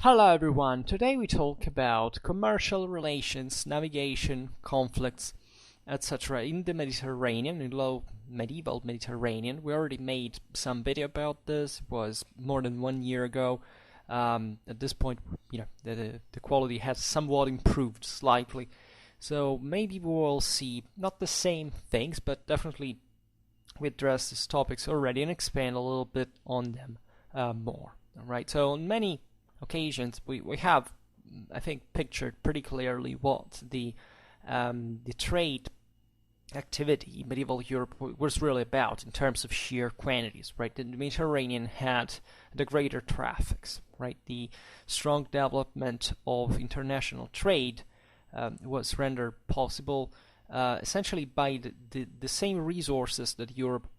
Hello everyone, today we talk about commercial relations, navigation, conflicts, etc. in the Mediterranean, in low medieval Mediterranean. We already made some video about this, it was more than 1 year ago. At this point, the quality has somewhat improved slightly. So maybe we will see not the same things, but definitely we address these topics already and expand a little bit on them more. Alright, so on many occasions we have, I think, pictured pretty clearly what the trade activity in medieval Europe was really about in terms of sheer quantities, right? The Mediterranean had the greater traffics, right? The strong development of international trade was rendered possible essentially by the same resources that Europe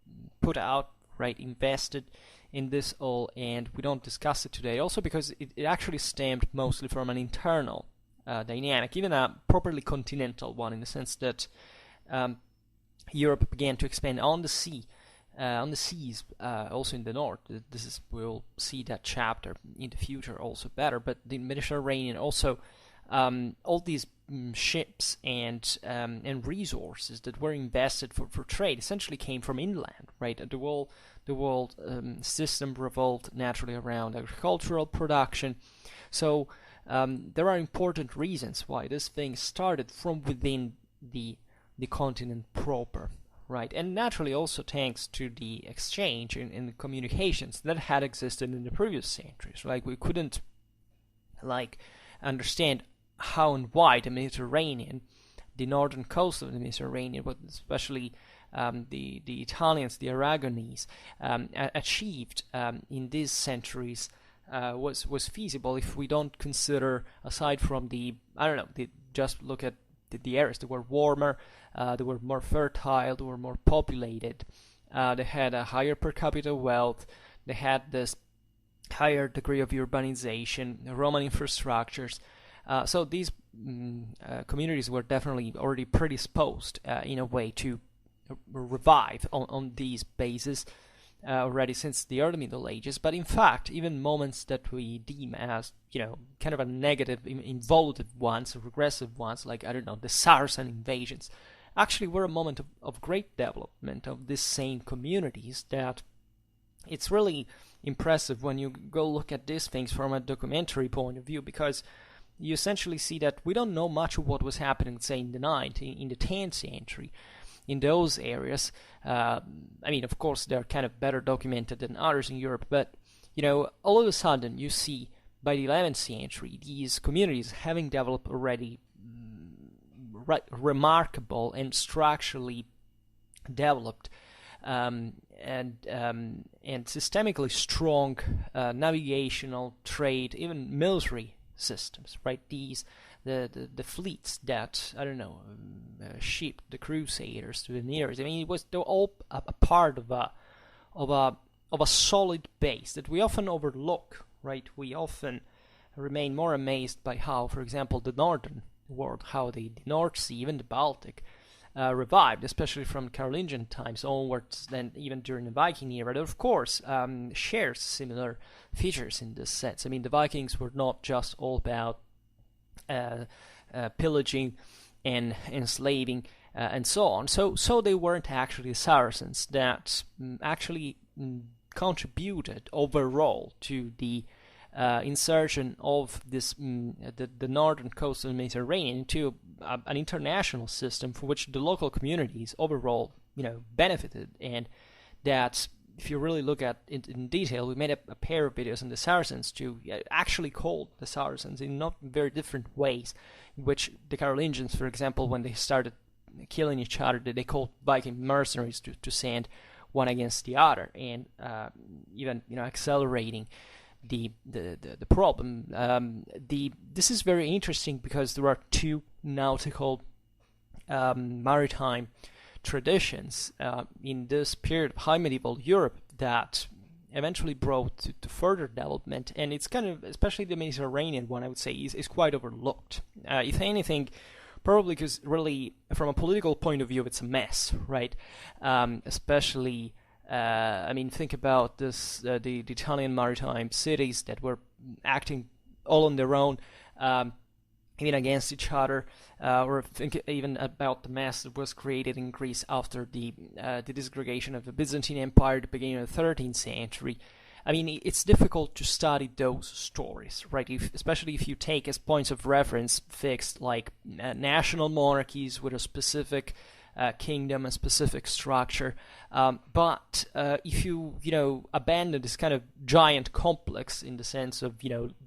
put out, right, invested in this all, and we don't discuss it today, also because it actually stemmed mostly from an internal dynamic, even a properly continental one, in the sense that Europe began to expand on the seas, also in the north. We'll see that chapter in the future also better, but the Mediterranean also, all these ships and resources that were invested for trade essentially came from inland, right? The world system revolved naturally around agricultural production. So there are important reasons why this thing started from within the continent proper, right? And naturally also thanks to the exchange in the communications that had existed in the previous centuries. Like, we couldn't understand how and why the Mediterranean, the northern coast of the Mediterranean, but especially the Italians, the Aragonese, achieved in these centuries was feasible if we don't consider, aside from just look at the areas that were warmer, they were more fertile, they were more populated, they had a higher per capita wealth, they had this higher degree of urbanization, Roman infrastructures. So these communities were definitely already predisposed in a way to revive on these bases already since the early Middle Ages. But in fact, even moments that we deem as, kind of a negative, involutive ones, regressive ones, like, the Saracen invasions, actually were a moment of great development of these same communities that it's really impressive when you go look at these things from a documentary point of view, because you essentially see that we don't know much of what was happening, say, in the 10th century in those areas. Of course, they're kind of better documented than others in Europe, but, all of a sudden you see by the 11th century these communities having developed already remarkable and structurally developed and systemically strong navigational, trade, even military systems, right? The fleets that shipped the crusaders to the nearest. They're all a part of a solid base that we often overlook, right? We often remain more amazed by how, for example, the northern world, how the North Sea, even the Baltic, revived, especially from Carolingian times onwards, then even during the Viking era. That, of course, shares similar features in this sense. The Vikings were not just all about pillaging and enslaving and so on. So they weren't actually the Saracens that actually contributed overall to the insertion of this the northern coast of the Mediterranean into an international system for which the local communities overall benefited. And that, if you really look at it in detail, we made a pair of videos on the Saracens to actually call the Saracens in not very different ways, in which the Carolingians, for example, when they started killing each other, they called Viking mercenaries to send one against the other, and even accelerating the problem. This is very interesting because there are two nautical maritime traditions in this period of high medieval Europe that eventually brought to further development, and it's kind of, especially the Mediterranean one, I would say, is quite overlooked. If anything, probably because really, from a political point of view, it's a mess, right? Especially think about this: the Italian maritime cities that were acting all on their own, even against each other, or think even about the mess that was created in Greece after the disgregation of the Byzantine Empire at the beginning of the 13th century. I mean, it's difficult to study those stories, right? Especially if you take as points of reference fixed like national monarchies with a specific kingdom, a specific structure. But if you abandon this kind of giant complex in the sense of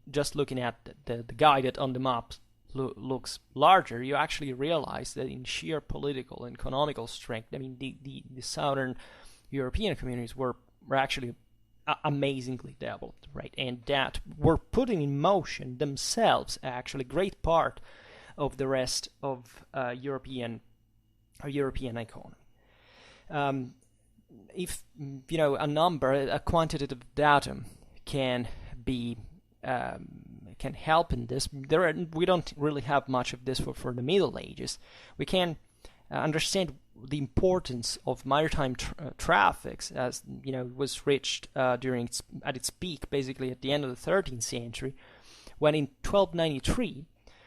just looking at the guy that on the map looks larger, you actually realize that in sheer political and economical strength, I mean, the southern European communities were actually amazingly developed, right? And that were putting in motion themselves actually great part of the rest of European economy. If a number, a quantitative datum can be can help in this. We don't really have much of this for the Middle Ages. We can understand the importance of maritime traffics, as was reached at its peak, basically at the end of the 13th century, when in 1293,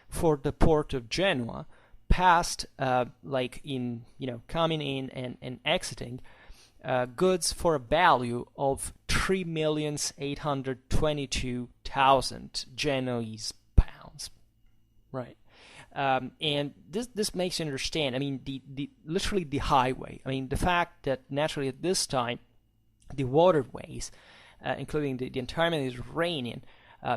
for the port of Genoa, passed coming in and exiting goods for a value of 3,822,000 Genoese pounds, right? And this makes you understand, I mean, literally the highway. I mean, the fact that naturally at this time, the waterways, including the entire Mediterranean,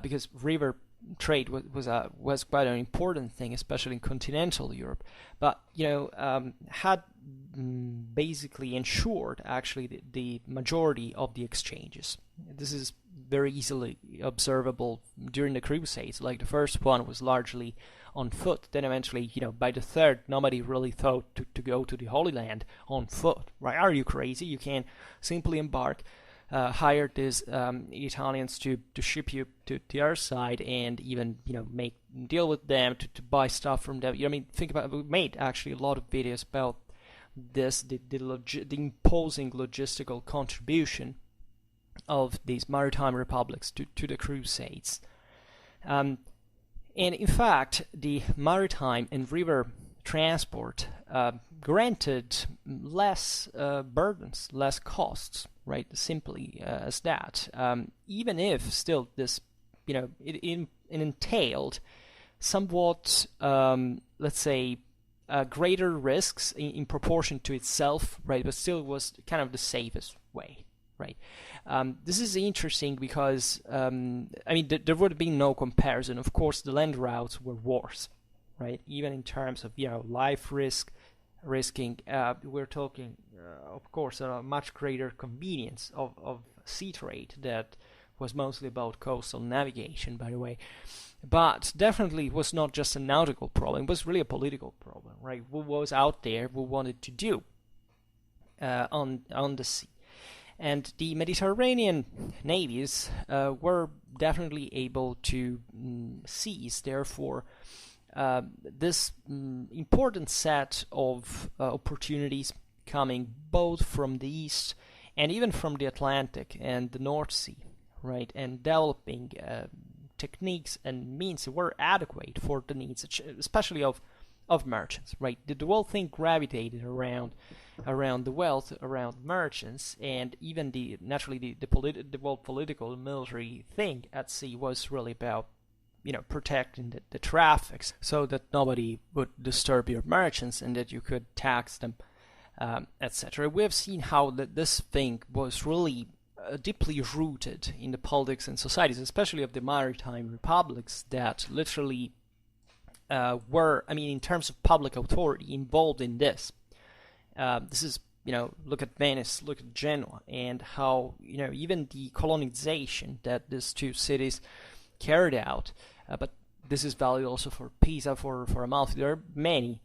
because river trade was quite an important thing, especially in continental Europe, but had basically ensured actually the majority of the exchanges. This is very easily observable during the Crusades. Like the first one was largely on foot, then eventually by the third nobody really thought to go to the Holy Land on foot, right? Are you crazy? You can simply embark, hire these Italians to ship you to the other side, and even make deal with them to buy stuff from them. I mean, think about it. We made actually a lot of videos about this, the imposing logistical contribution of these maritime republics to the Crusades. And in fact, the maritime and river transport granted less burdens, less costs, right? Simply as that. Even if still this, it entailed somewhat, let's say, greater risks in proportion to itself, right? But still was kind of the safest way, right? This is interesting because, I mean, there would have been no comparison. Of course, the land routes were worse, right? Even in terms of, life risking, we're talking, of course, a much greater convenience of sea trade that was mostly about coastal navigation, by the way. But definitely it was not just a nautical problem, it was really a political problem, right? Who was out there, who wanted to do on the sea. And the Mediterranean navies were definitely able to seize, therefore, this important set of opportunities coming both from the east and even from the Atlantic and the North Sea, right? And developing techniques and means that were adequate for the needs, especially of merchants, right? The whole thing gravitated around the wealth, around merchants, and even the whole political and military thing at sea was really about protecting the traffics so that nobody would disturb your merchants and that you could tax them, etc. We have seen how this thing was really deeply rooted in the politics and societies, especially of the maritime republics that literally were, I mean, in terms of public authority, involved in this. This is, look at Venice, look at Genoa, and how, even the colonization that these two cities carried out. But this is valid also for Pisa, for Amalfi. There are many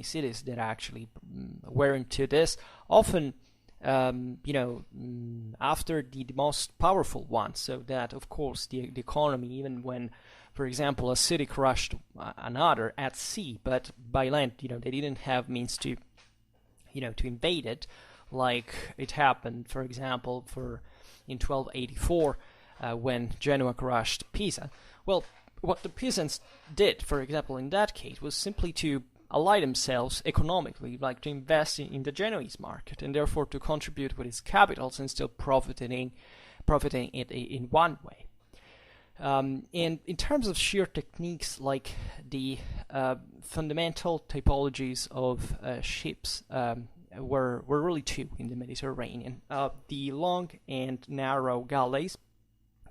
cities that actually were into this. Often, after the most powerful ones, so that, of course, the economy, even when, for example, a city crushed another at sea, but by land, they didn't have means to invade it, like it happened, for example, in 1284, when Genoa crushed Pisa. Well, what the peasants did, for example, in that case, was simply to ally themselves economically, like to invest in the Genoese market, and therefore to contribute with its capitals and still profiting it in one way. And in terms of sheer techniques, like the fundamental typologies of ships were really two in the Mediterranean. The long and narrow galleys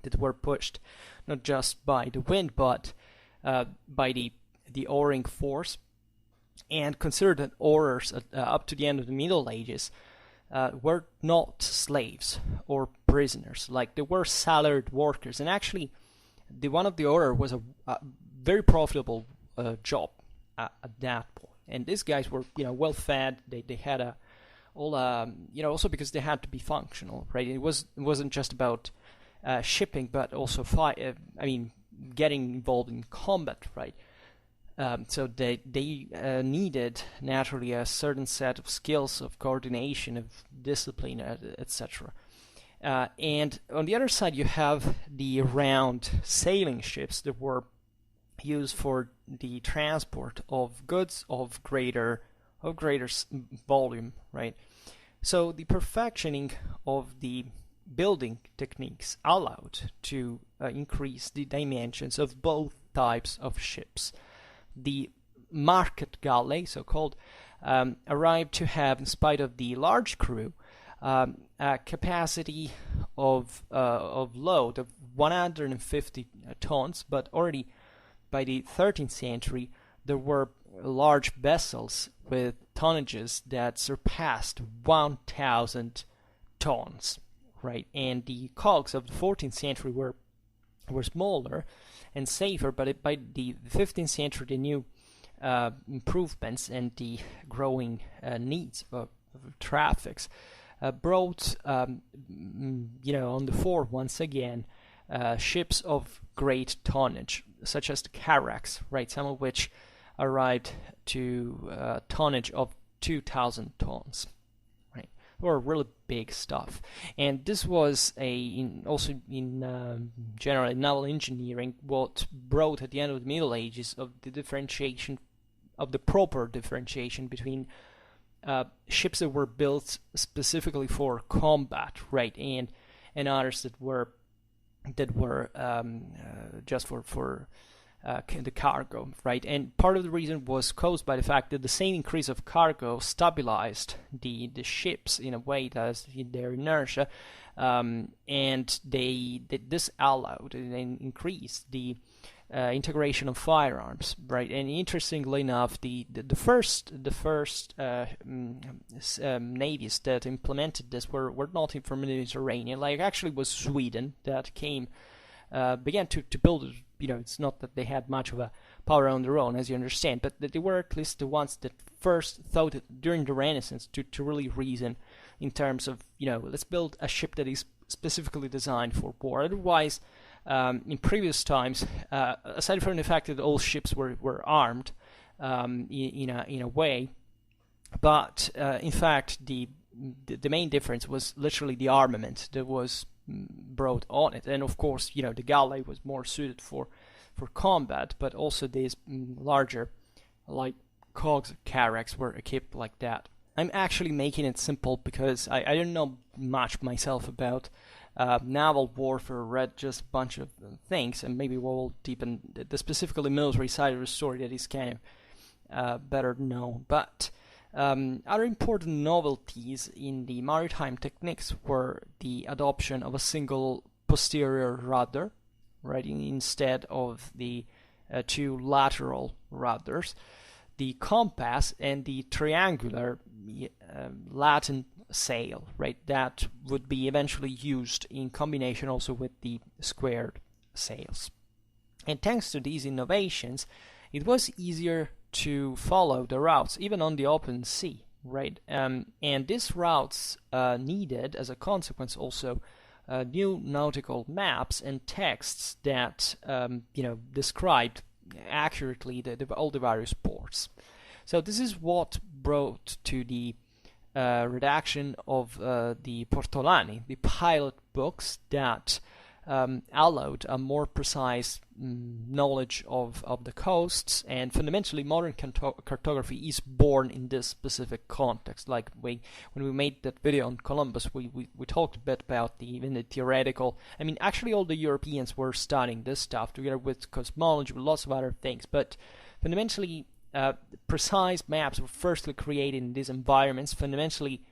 that were pushed not just by the wind but by the oaring force, and considered that oarers up to the end of the Middle Ages were not slaves or prisoners. Like, they were salaried workers, and actually the one of the oarer was a very profitable job at that point. And these guys were, well fed. They had also because they had to be functional, right? It wasn't just about shipping, but also getting involved in combat, right? So they needed naturally a certain set of skills, of coordination, of discipline, etc. And on the other side, you have the round sailing ships that were used for the transport of goods of greater volume, right? So the perfectioning of the building techniques allowed to increase the dimensions of both types of ships. The market galley, so-called, arrived to have, in spite of the large crew, a capacity of load of 150 tons, but already by the 13th century there were large vessels with tonnages that surpassed 1,000 tons, right? And the cogs of the 14th century were smaller and safer, but by the 15th century the new improvements and the growing needs of traffics brought on the fore once again ships of great tonnage, such as the carracks, right? Some of which arrived to tonnage of 2,000 tons, right? Or really big stuff. And this was also in general naval engineering what brought at the end of the Middle Ages of the proper differentiation between ships that were built specifically for combat, right, and others that were just for the cargo, right? And part of the reason was caused by the fact that the same increase of cargo stabilized the ships in a way that their inertia, and this allowed and increased the integration of firearms, right? And interestingly enough, the first navies that implemented this were not from the Mediterranean. Like, actually was Sweden that began to build it. It's not that they had much of a power on their own, as you understand, but that they were at least the ones that first thought it during the Renaissance to really reason in terms of, let's build a ship that is specifically designed for war. Otherwise, in previous times, aside from the fact that all ships were armed in a way, but in fact the main difference was literally the armament that was brought on it. And of course, the galley was more suited for combat, but also these larger, like cogs, carracks, were equipped like that. I'm actually making it simple because I don't know much myself about naval warfare. Read just a bunch of things, and maybe we'll deepen the specifically military side of the story that is kind of better known. But other important novelties in the maritime techniques were the adoption of a single posterior rudder, right, instead of the two lateral rudders, the compass, and the triangular Latin sail, right, that would be eventually used in combination also with the squared sails. And thanks to these innovations, it was easier to follow the routes even on the open sea, right? And these routes needed, as a consequence, also new nautical maps and texts that described accurately all the various ports. So this is what brought to the redaction of the Portolani, the pilot books that allowed a more precise knowledge of the coasts, and fundamentally modern cartography is born in this specific context. Like when we made that video on Columbus, we talked a bit about even the theoretical. I mean, actually all the Europeans were studying this stuff together with cosmology, with lots of other things, but fundamentally precise maps were firstly created in these environments, fundamentally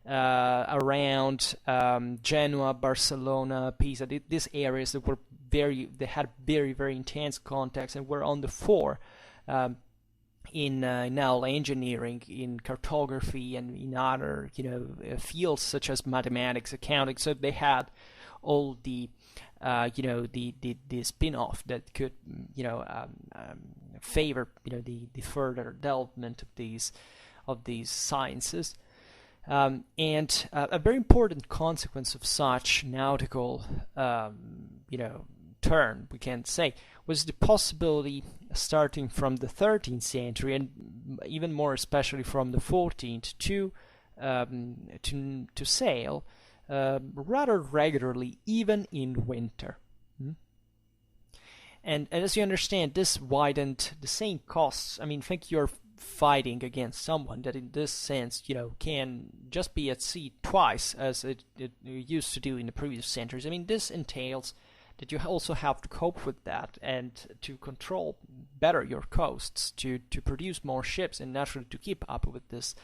around Genoa, Barcelona, Pisa, these areas that were they had very, very intense contacts and were on the fore in now engineering, in cartography, and in other fields such as mathematics, accounting. So they had all the the spin-off that could favor the further development of these sciences. And a very important consequence of such nautical, turn, we can say, was the possibility, starting from the 13th century and even more especially from the 14th, to sail rather regularly, even in winter. And as you understand, this widened the same costs. I mean, think you're fighting against someone that in this sense, can just be at sea twice as it used to do in the previous centuries. I mean, this entails that you also have to cope with that and to control better your coasts, to produce more ships and naturally to keep up with this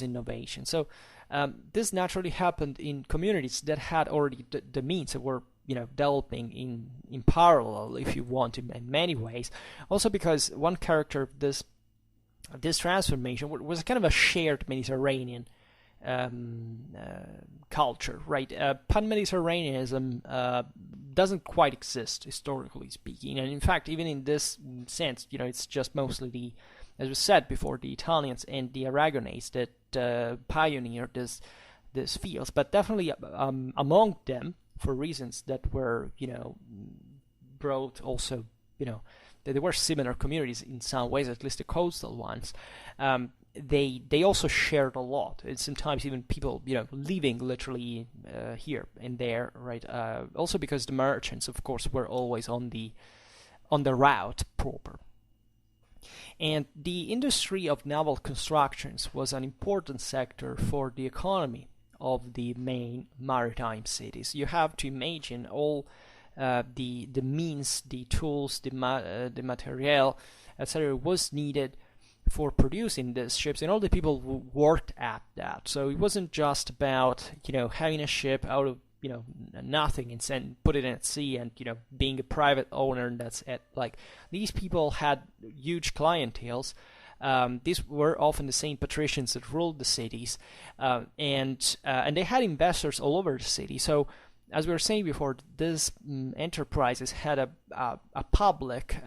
innovation. So this naturally happened in communities that had already the means, that were developing in parallel, if you want, in many ways. Also because one character of this transformation was kind of a shared Mediterranean culture, right? Pan-Mediterraneanism doesn't quite exist, historically speaking, and in fact, even in this sense, it's just mostly as we said before, the Italians and the Aragonese that pioneered this fields, but definitely among them, for reasons that were brought also they were similar communities in some ways, at least the coastal ones. They also shared a lot, and sometimes even people living literally here and there, right? Also because the merchants, of course, were always on the route proper. And the industry of naval constructions was an important sector for the economy of the main maritime cities. You have to imagine all the means, the tools, the material, etc. was needed for producing these ships, and all the people who worked at that. So it wasn't just about having a ship out of nothing and put it at sea and being a private owner, and that's it. Like, these people had huge clienteles. These were often the same patricians that ruled the cities, and they had investors all over the city. So, as we were saying before, these enterprises had a public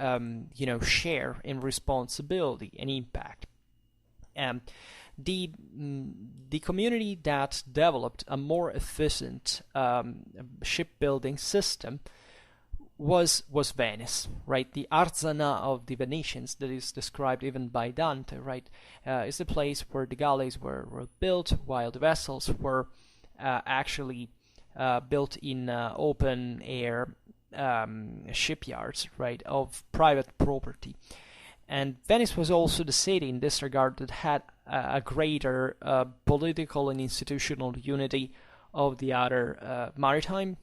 share in responsibility and impact. The community that developed a more efficient shipbuilding system was Venice, right? The Arzana of the Venetians, that is described even by Dante, right, is the place where the galleys were built, while the vessels were actually built in open air shipyards, right, of private property. And Venice was also the city in this regard that had a greater political and institutional unity of the other maritime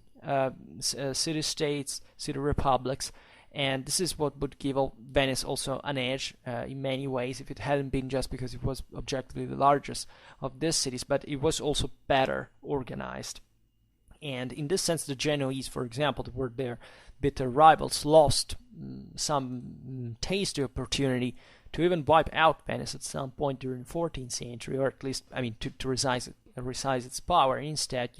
city-states, city-republics, and this is what would give Venice also an edge in many ways, if it hadn't been just because it was objectively the largest of these cities, but it was also better organized. And in this sense, the Genoese, for example, that were their bitter rivals, lost some tasty opportunity to even wipe out Venice at some point during the 14th century, or at least, to resize its power. Instead,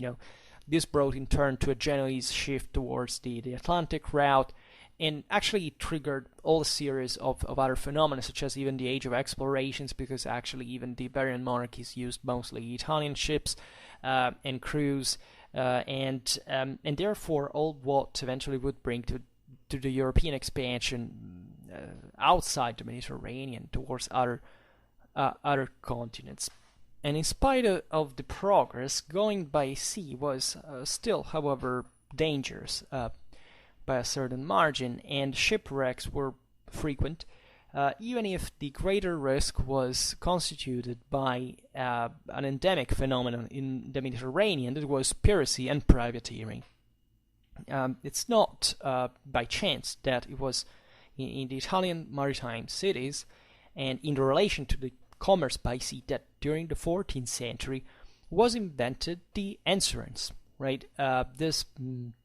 this brought in turn to a Genoese shift towards the Atlantic route, and actually triggered all a series of other phenomena, such as even the Age of Explorations, because actually even the Iberian monarchies used mostly Italian ships and crews, and therefore all what eventually would bring to the European expansion outside the Mediterranean towards other continents. And in spite of the progress, going by sea was still, however, dangerous by a certain margin, and shipwrecks were frequent, even if the greater risk was constituted by an endemic phenomenon in the Mediterranean that was piracy and privateering. It's not by chance that it was in the Italian maritime cities and in relation to the commerce by sea that during the 14th century was invented the insurance, right? This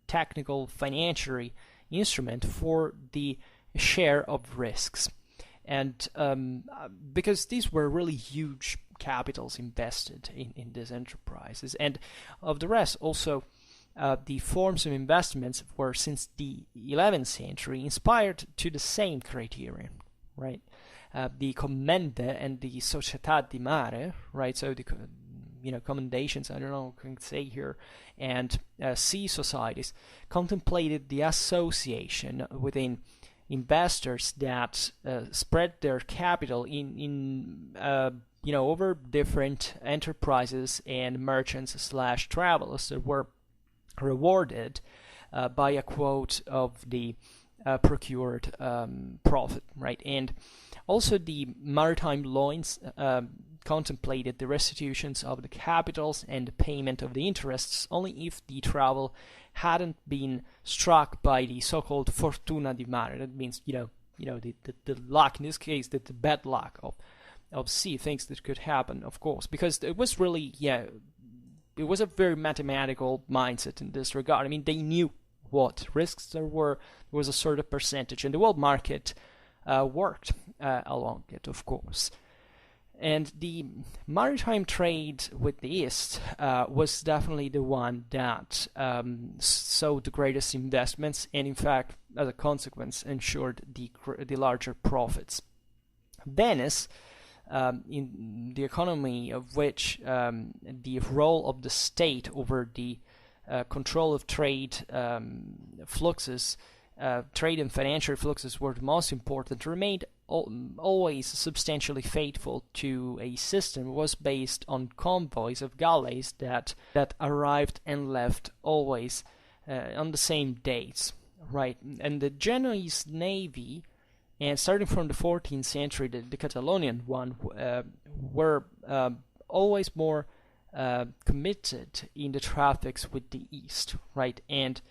technical financial instrument for the share of risks. And because these were really huge capitals invested in these enterprises. And of the rest, also, the forms of investments were, since the 11th century, inspired to the same criterion, right? The commende and the società di mare, right? So the commendations, I don't know what I can say here, and sea societies contemplated the association within investors that spread their capital in over different enterprises and merchants / travelers that were rewarded by a quote of the procured profit, right? And also the maritime laws contemplated the restitutions of the capitals and the payment of the interests only if the travel hadn't been struck by the so-called fortuna di mare. That means, the luck, in this case, the bad luck of sea, things that could happen, of course, because it was really, it was a very mathematical mindset in this regard. I mean, they knew what risks there were. There was a sort of percentage, and the world market worked along it, of course. And the maritime trade with the East was definitely the one that saw the greatest investments, and in fact, as a consequence, ensured the larger profits. Venice, in the economy of which the role of the state over the control of trade fluxes, trade and financial fluxes were the most important, remained always substantially faithful to a system was based on convoys of galleys that arrived and left always on the same dates, right? And the Genoese navy, and starting from the 14th century, the Catalonian one, were always more committed in the traffics with the East, right? And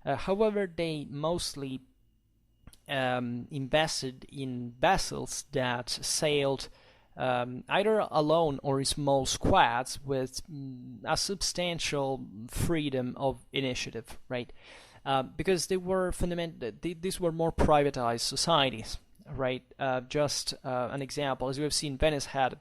however, they mostly invested in vessels that sailed either alone or in small squads with a substantial freedom of initiative, right? Because they were these were more privatized societies, right? Just an example, as we have seen, Venice had,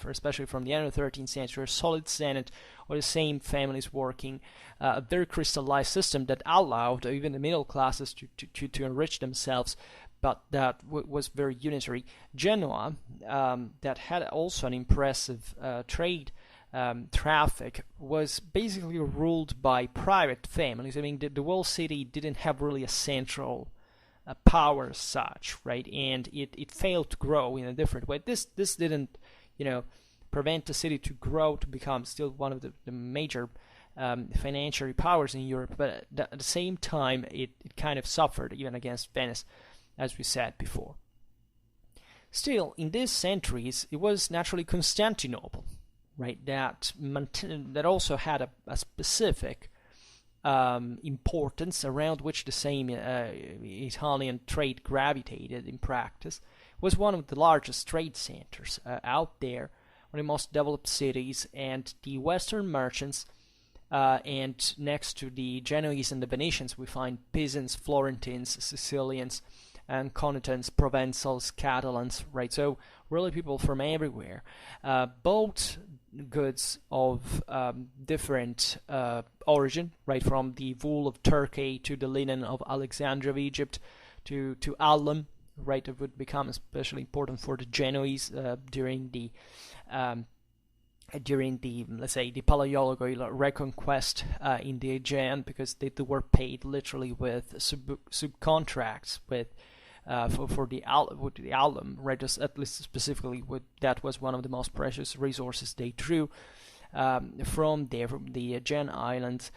especially from the end of the 13th century, a solid senate or the same families working, a very crystallized system that allowed even the middle classes to enrich themselves, but that was very unitary. Genoa, that had also an impressive trade traffic, was basically ruled by private families. I mean, the whole city didn't have really a central power as such, right? And it failed to grow in a different way. This didn't, prevent the city to grow to become still one of the major financial powers in Europe, but at the same time, it kind of suffered even against Venice, as we said before. Still, in these centuries, it was naturally Constantinople, right? That also had a specific importance around which the same Italian trade gravitated in practice. Was one of the largest trade centers out there, one of the most developed cities, and the Western merchants, and next to the Genoese and the Venetians, we find Pisans, Florentines, Sicilians, and Conitans, Provençals, Catalans, right? So really people from everywhere. Both goods of different origin, right, from the wool of Turkey to the linen of Alexandria of Egypt to alum, right, that would become especially important for the Genoese during the let's say the Paleological reconquest in the Aegean, because they were paid literally with subcontracts with for the alum, right? Just at least specifically, that was one of the most precious resources they drew from the Aegean islands.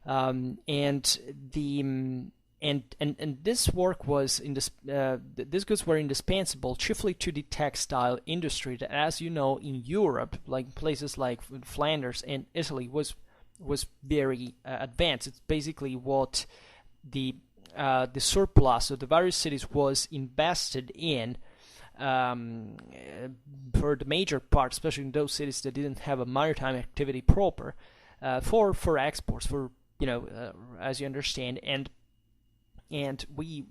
And the and this work was these goods were indispensable, chiefly to the textile industry that, as you know, in Europe, like places like Flanders and Italy, was very advanced. It's basically what the surplus of the various cities was invested in, for the major part, especially in those cities that didn't have a maritime activity proper, for exports, for as you understand. And we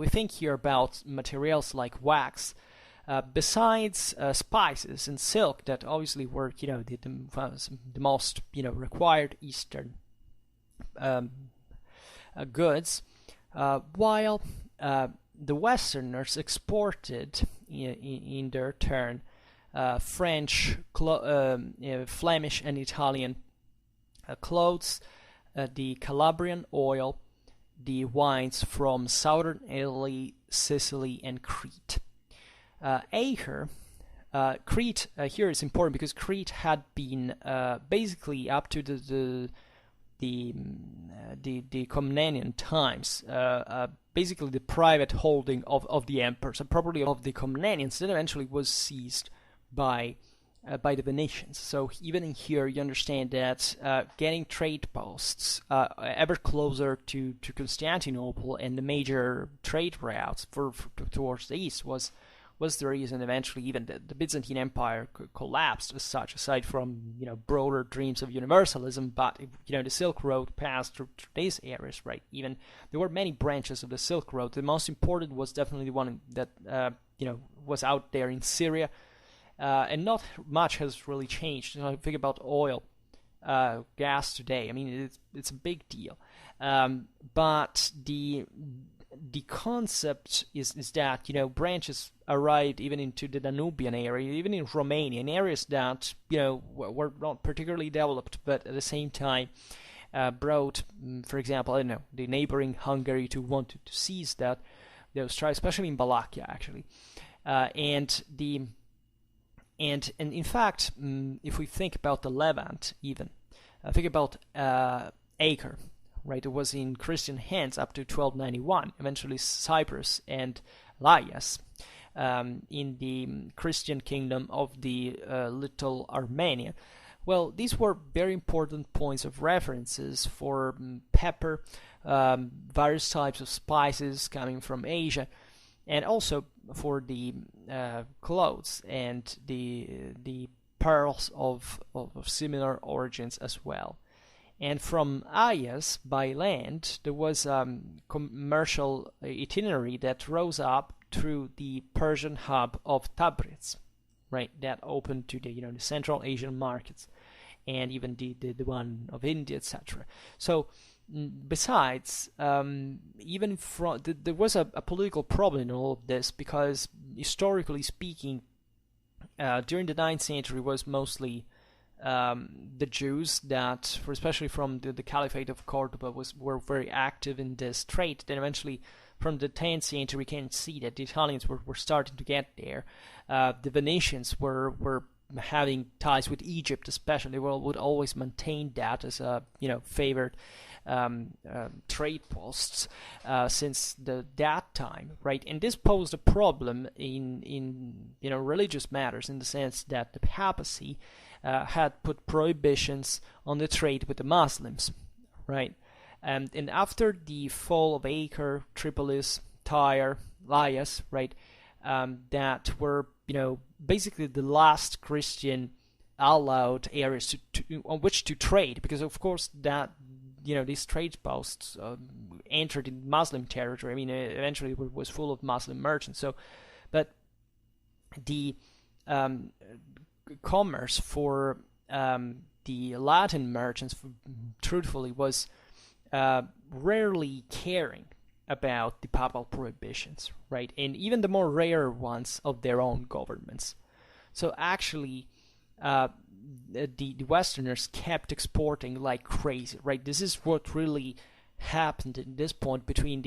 think here about materials like wax, besides spices and silk that obviously were the most required Eastern goods, while the Westerners exported in their turn French, Flemish, and Italian clothes, the Calabrian oil, the wines from southern Italy, Sicily, and Crete. Acre, Crete here is important because Crete had been basically up to the Komnenian times, basically the private holding of the emperors, and probably of the Komnenians, that eventually was seized by the Venetians. So even in here, you understand that getting trade posts ever closer to Constantinople and the major trade routes towards the east was the reason eventually even the Byzantine Empire collapsed as such, aside from broader dreams of universalism. But the Silk Road passed through these areas, right? Even there were many branches of the Silk Road. The most important was definitely the one that was out there in Syria. And not much has really changed. Think about oil, gas today. I mean, it's a big deal. But the concept is that branches arrived even into the Danubian area, even in Romania, in areas that were not particularly developed, but at the same time brought, for example, the neighboring Hungary to want to seize those tribes, especially in Wallachia, actually, and in fact, if we think about the Levant, even think about Acre, right? It was in Christian hands up to 1291. Eventually, Cyprus and Laias, in the Christian kingdom of the Little Armenia. Well, these were very important points of references for pepper, various types of spices coming from Asia, and also for the clothes and the pearls of similar origins as well. And from Ayas by land, there was a commercial itinerary that rose up through the Persian hub of Tabriz, right? That opened to the Central Asian markets, and even the one of India, etc. So besides, even from there was a political problem in all of this, because historically speaking, during the 9th century was mostly the Jews that, especially from the Caliphate of Cordoba, were very active in this trade. Then eventually, from the 10th century, we can see that the Italians were starting to get there. The Venetians were having ties with Egypt, especially. They would always maintain that as a favored trade posts since that time, right? And this posed a problem in religious matters, in the sense that the papacy had put prohibitions on the trade with the Muslims, right? And after the fall of Acre, Tripolis, Tyre, Laias, right, that were basically the last Christian allowed areas on which to trade, because of course that these trade posts entered in Muslim territory. I mean, eventually it was full of Muslim merchants. So, but the commerce for the Latin merchants, truthfully, was rarely caring about the papal prohibitions, right? And even the more rare ones of their own governments. So actually, the Westerners kept exporting like crazy, right? This is what really happened at this point between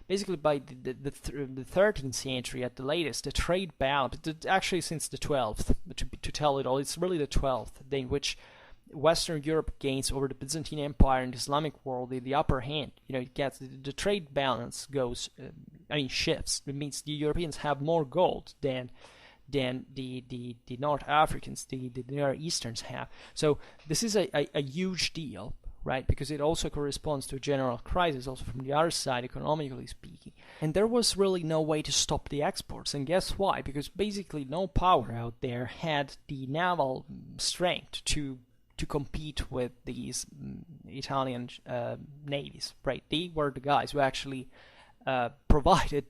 basically by the 13th century at the latest, the trade bound, actually since the 12th, to tell it all, it's really the 12th, in which Western Europe gains over the Byzantine Empire and the Islamic world the upper hand, it gets the trade balance goes, shifts. It means the Europeans have more gold than the North Africans, the Near Easterns have. So this is a huge deal, right? Because it also corresponds to a general crisis, also from the other side, economically speaking. And there was really no way to stop the exports. And guess why? Because basically no power out there had the naval strength to compete with these Italian navies, right? They were the guys who actually provided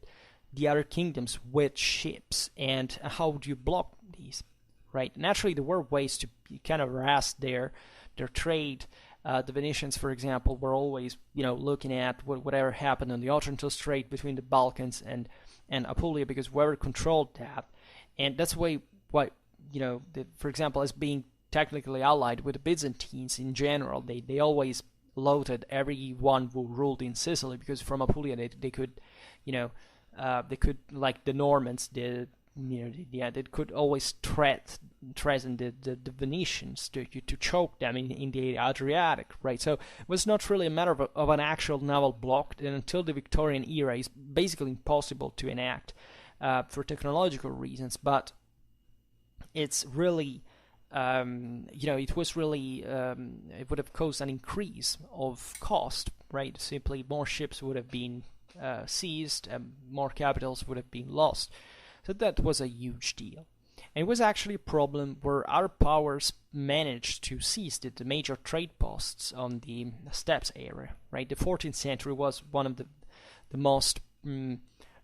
the other kingdoms with ships. And how do you block these, right? Naturally, there were ways to kind of harass their trade. The Venetians, for example, were always, looking at whatever happened on the Otranto Strait between the Balkans and Apulia, because whoever controlled that, and that's why, for example, as being technically allied with the Byzantines in general, they always loaded everyone who ruled in Sicily, because from Apulia they could, they could, like the Normans did. They could always threaten the Venetians to choke them in the Adriatic, right? So it was not really a matter of an actual naval block, and until the Victorian era, it's basically impossible to enact for technological reasons. But it's really, it was really, it would have caused an increase of cost, right? Simply more ships would have been seized, more capitals would have been lost. So that was a huge deal. And it was actually a problem where other powers managed to seize the major trade posts on the steppes area, right? The 14th century was one of the most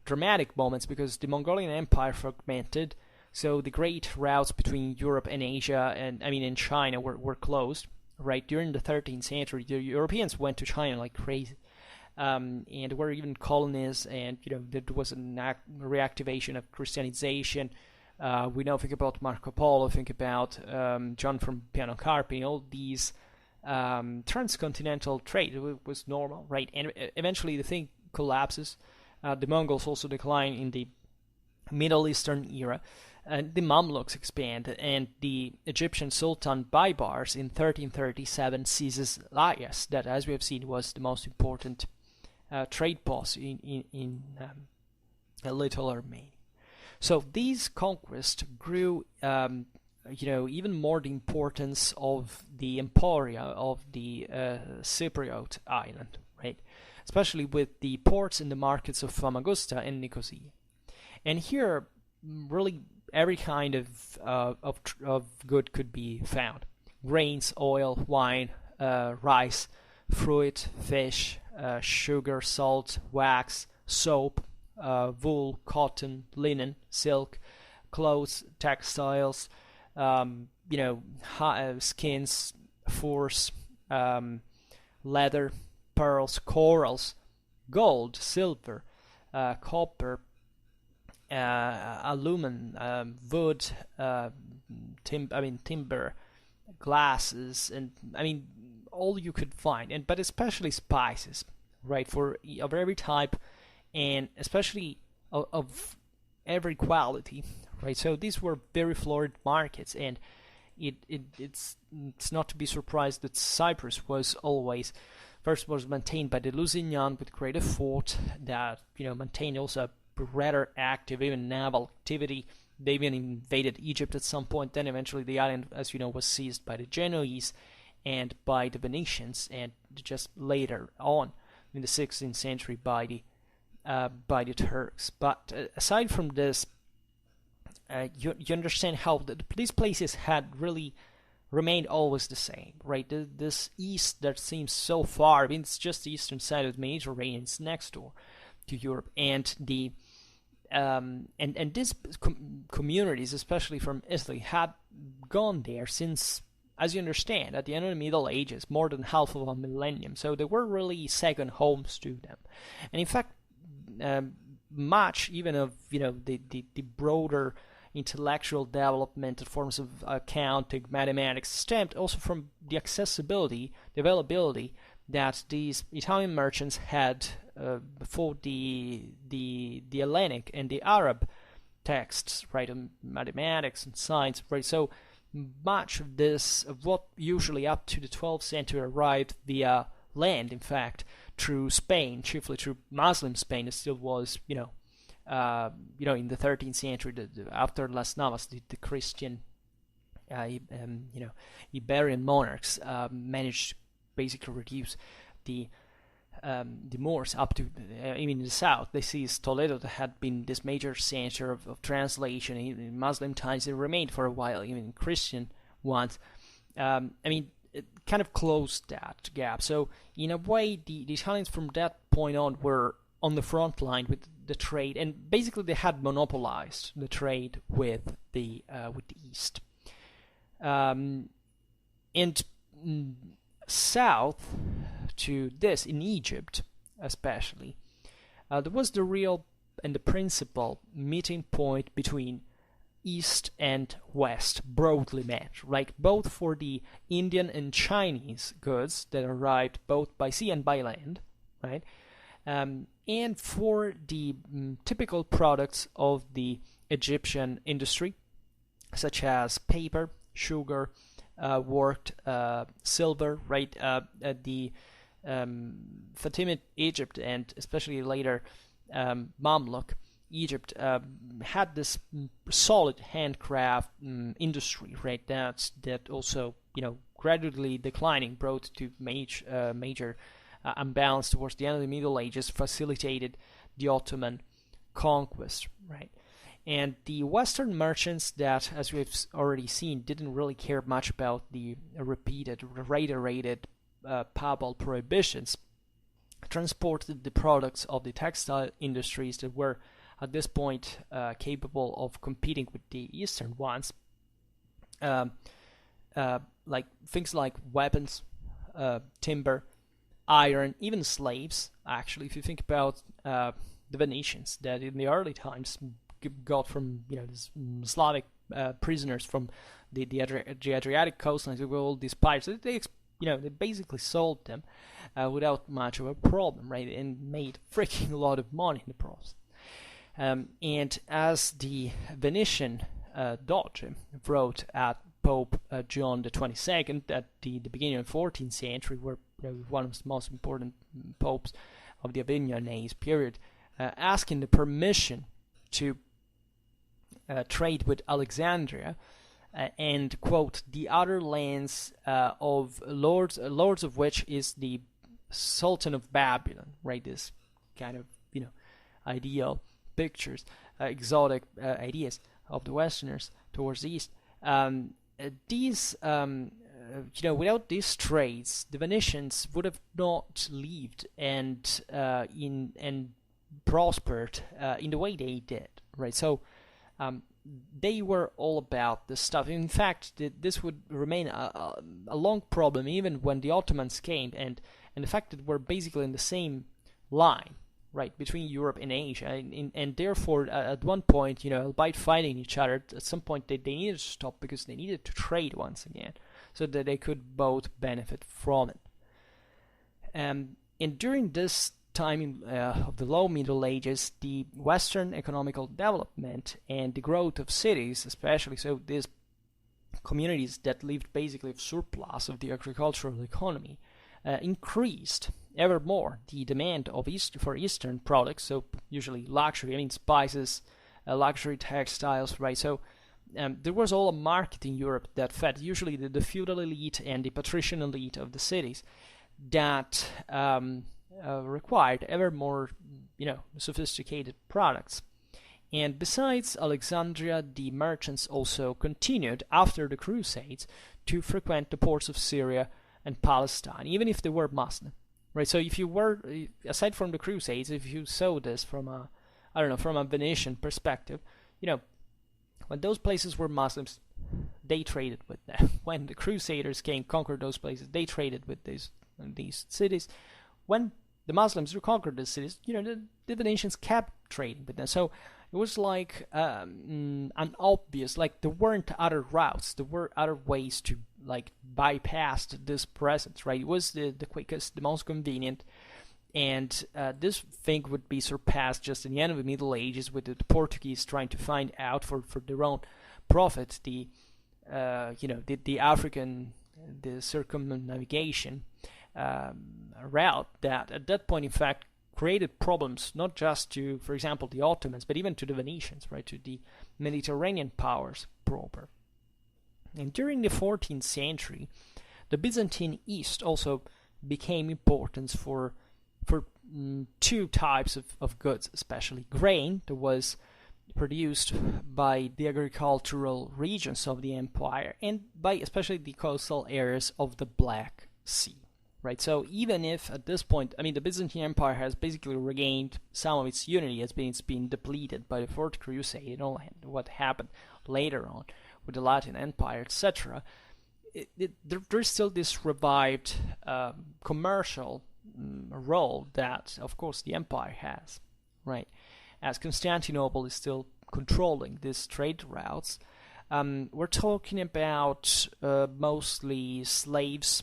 dramatic moments, because the Mongolian Empire fragmented, so the great routes between Europe and Asia and China were closed, right? During the 13th century, the Europeans went to China like crazy. And there were even colonies, and there was a reactivation of Christianization. We now think about Marco Polo, think about John from Piano Carpi. All these transcontinental trade was normal, right? And eventually the thing collapses. The Mongols also decline in the Middle Eastern era, and the Mamluks expand, and the Egyptian Sultan Baybars in 1337 seizes Laias, that, as we have seen, was the most important trade post in Little Armenia. So these conquests grew, even more the importance of the emporia of the Cypriot island, right? Especially with the ports and the markets of Famagusta and Nicosia. And here, really, every kind of good could be found: grains, oil, wine, rice, fruit, fish, sugar, salt, wax, soap, wool, cotton, linen, silk, clothes, textiles, skins, furs, leather, pearls, corals, gold, silver, copper, aluminum, wood, timber, glasses, and all you could find, but especially spices, right, of every type, and especially of every quality, right? So these were very florid markets, and it's not to be surprised that Cyprus was maintained by the Lusignan with great effort, that maintained also a rather active, even naval activity. They even invaded Egypt at some point. Then eventually the island, as you know, was seized by the Genoese and by the Venetians, and just later on in the 16th century by the Turks. But aside from this, you understand how these places had really remained always the same, right? This east that seems so far, it's just the eastern side of the Mediterranean, it's next door to Europe, and the and these communities, especially from Italy, had gone there since, as you understand, at the end of the Middle Ages, more than half of a millennium. So they were really second homes to them. And in fact, much even of the broader intellectual development in forms of accounting, mathematics, stemmed also from the accessibility, the availability that these Italian merchants had for the Hellenic and the Arab texts, right, and mathematics and science, right? So much of what usually up to the 12th century arrived via land, in fact, through Spain, chiefly through Muslim Spain. It still was, in the 13th century, after Las Navas, the Christian, Iberian monarchs managed to basically reduce the Moors up to, even in the south. They seized Toledo, that had been this major center of translation in Muslim times. It remained for a while, even in Christian ones. It kind of closed that gap. So in a way, the Italians from that point on were on the front line with the trade, and basically they had monopolized the trade with the East. And south to this, in Egypt especially, there was the real and the principal meeting point between East and West, broadly meant, right? Both for the Indian and Chinese goods that arrived both by sea and by land, right? And for the typical products of the Egyptian industry, such as paper, sugar, worked silver, right? The Fatimid Egypt, and especially later Mamluk Egypt, had this solid handcraft industry, right? That also, gradually declining, brought to major imbalance towards the end of the Middle Ages, facilitated the Ottoman conquest, right? And the Western merchants that, as we've already seen, didn't really care much about the reiterated papal prohibitions, transported the products of the textile industries that were at this point capable of competing with the Eastern ones, like things like weapons, timber, iron, even slaves. Actually, if you think about the Venetians, that in the early times got from these Slavic prisoners from the Adriatic coastline, with all these pirates, they basically sold them without much of a problem, right? And made freaking a lot of money in the process. And as the Venetian Doge wrote at Pope John the 22nd at the beginning of the 14th century, were one of the most important popes of the Avignonese period, asking the permission to trade with Alexandria, and quote, the other lands of lords of which is the Sultan of Babylon, right? This kind of ideal pictures, exotic ideas of the Westerners towards the East. These without these trades, the Venetians would have not lived and prospered in the way they did, right? So they were all about this stuff. In fact, this would remain a long problem even when the Ottomans came, and the fact that we're basically in the same line, right, between Europe and Asia, and therefore at one point, albeit fighting each other, at some point they needed to stop because they needed to trade once again, so that they could both benefit from it. And during this time of the low Middle Ages, the Western economical development and the growth of cities, especially, so these communities that lived basically of surplus of the agricultural economy, increased ever more the demand for Eastern products, so usually luxury, spices, luxury textiles, right? So there was all a market in Europe that fed usually the feudal elite and the patrician elite of the cities that required ever more, sophisticated products. And besides Alexandria, the merchants also continued after the Crusades to frequent the ports of Syria and Palestine, even if they were Muslim, right? So if you were, aside from the Crusades, if you saw this from a Venetian perspective, when those places were Muslims, they traded with them. When the Crusaders came, conquered those places, they traded with these cities. When the Muslims reconquered these cities, the Venetians kept trading with them. So it was like an obvious, like there weren't other routes, there were other ways to bypass this presence, right? It was the quickest, the most convenient, and this thing would be surpassed just in the end of the Middle Ages with the Portuguese trying to find out for their own profit the the African, the circumnavigation route that at that point, in fact, created problems not just to, for example, the Ottomans, but even to the Venetians, right, to the Mediterranean powers proper. And during the 14th century, the Byzantine East also became important for two types of goods, especially grain that was produced by the agricultural regions of the empire and by especially the coastal areas of the Black Sea. Right, so even if at this point, I mean, the Byzantine Empire has basically regained some of its unity, it's been depleted by the Fourth Crusade and all what happened later on with the Latin Empire, etc. There's still this revived commercial role that, of course, the empire has, right? As Constantinople is still controlling these trade routes, we're talking about mostly slaves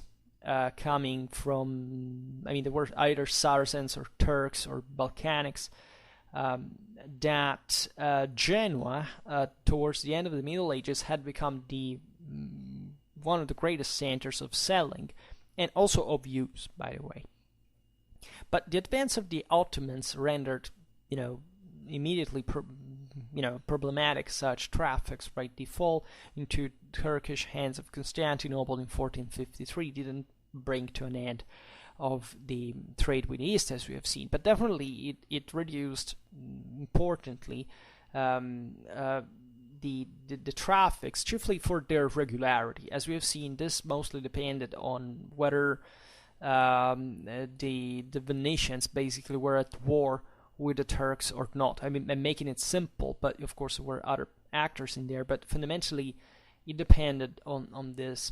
coming from, I mean, there were either Saracens or Turks or Balkanics, that Genoa, towards the end of the Middle Ages, had become one of the greatest centers of selling and also of use, by the way. But the advance of the Ottomans rendered, immediately problematic such traffics, right? The fall into Turkish hands of Constantinople in 1453 didn't bring to an end of the trade with the East, as we have seen, but definitely it reduced importantly the traffics, chiefly for their regularity. As we have seen, this mostly depended on whether the Venetians basically were at war with the Turks or not. I mean, I'm making it simple, but of course there were other actors in there, but fundamentally it depended on this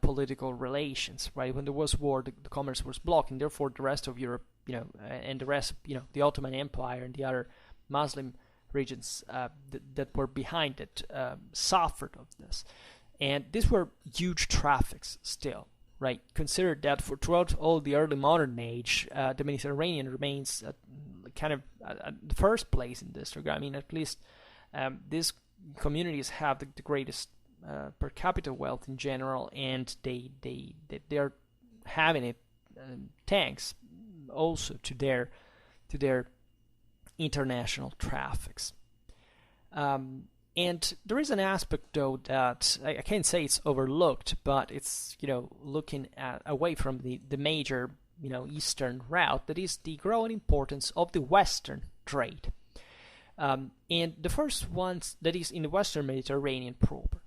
political relations, right? When there was war, the commerce was blocked, and therefore the rest of Europe, and the rest, the Ottoman Empire and the other Muslim regions that were behind it suffered of this. And these were huge traffics still, right? Consider that throughout all the early modern age, the Mediterranean remains kind of the first place in this regard. I mean, at least these communities have the greatest per capita wealth in general, and they're having it thanks also to their international traffics. And there is an aspect, though, that I can't say it's overlooked, but it's, looking away from the major, eastern route, that is the growing importance of the western trade. And the first ones, that is in the western Mediterranean proper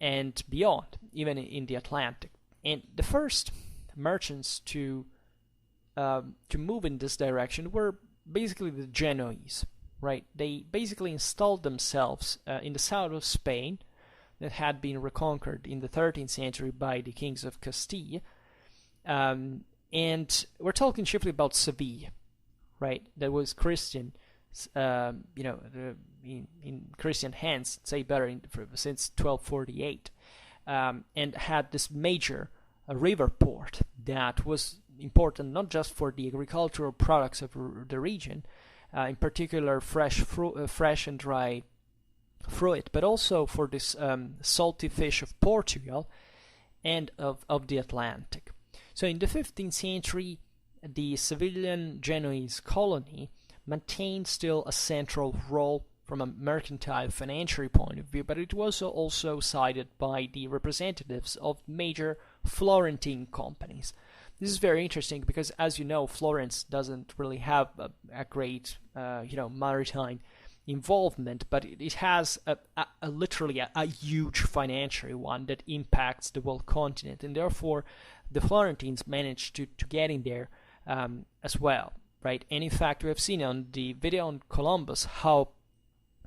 and beyond, even in the Atlantic. And the first merchants to move in this direction were basically the Genoese. Right, they basically installed themselves in the south of Spain that had been reconquered in the 13th century by the kings of Castile, and we're talking chiefly about Seville, right? That was Christian, in Christian hands, say better, since 1248, and had this major river port that was important not just for the agricultural products of the region. In particular, fresh and dry fruit, but also for this salty fish of Portugal and of the Atlantic. So in the 15th century, the Sevillian Genoese colony maintained still a central role from a mercantile financial point of view, but it was also sided by the representatives of major Florentine companies. This is very interesting because, as you know, Florence doesn't really have a great, maritime involvement, but it has literally a huge financial one that impacts the whole continent, and therefore the Florentines managed to get in there as well, right? And in fact, we have seen on the video on Columbus how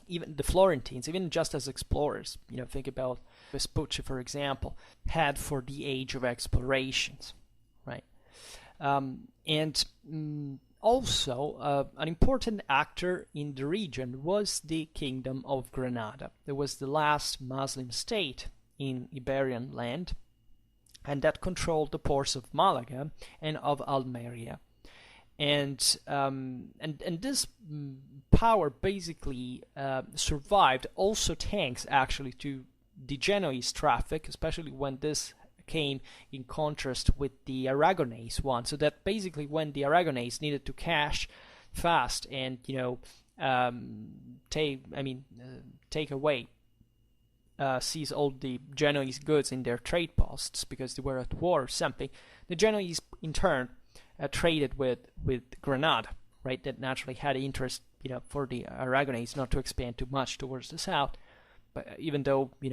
even the Florentines, even just as explorers, think about Vespucci, for example, had for the age of explorations. Right, and also an important actor in the region was the Kingdom of Granada. It was the last Muslim state in Iberian land, and that controlled the ports of Malaga and of Almeria. And this power basically survived also thanks actually to the Genoese traffic, especially when this came in contrast with the Aragonese one. So that basically when the Aragonese needed to cash fast and take away, seize all the Genoese goods in their trade posts because they were at war or something, the Genoese in turn traded with Granada, right? That naturally had interest, for the Aragonese not to expand too much towards the south. But even though, they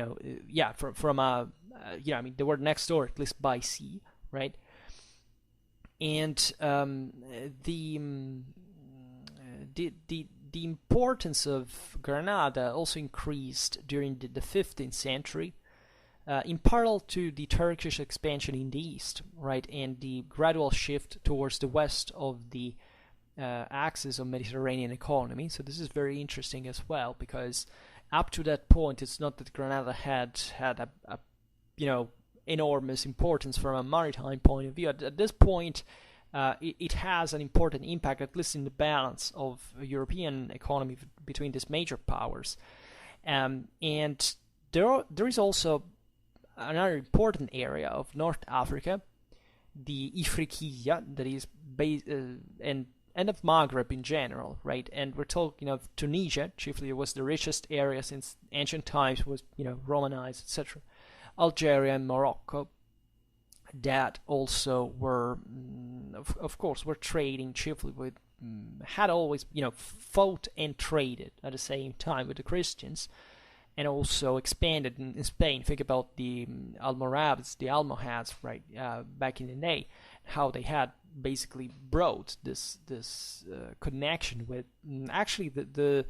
were next door, at least by sea, right? And the importance of Granada also increased during the 15th century, in parallel to the Turkish expansion in the east, right, and the gradual shift towards the west of the axis of Mediterranean economy. So this is very interesting as well, because up to that point, it's not that Granada had a enormous importance from a maritime point of view. At this point, it has an important impact, at least in the balance of European economy between these major powers. And there is also another important area of North Africa, the Ifriqiya, that is and of Maghreb in general, right? And we're talking of Tunisia, chiefly. It was the richest area since ancient times, was Romanized, etc. Algeria and Morocco, that also were, of course, were trading chiefly with, had always, fought and traded at the same time with the Christians, and also expanded in Spain. Think about the Almoravids, the Almohads, right, back in the day, how they had basically brought this connection with actually the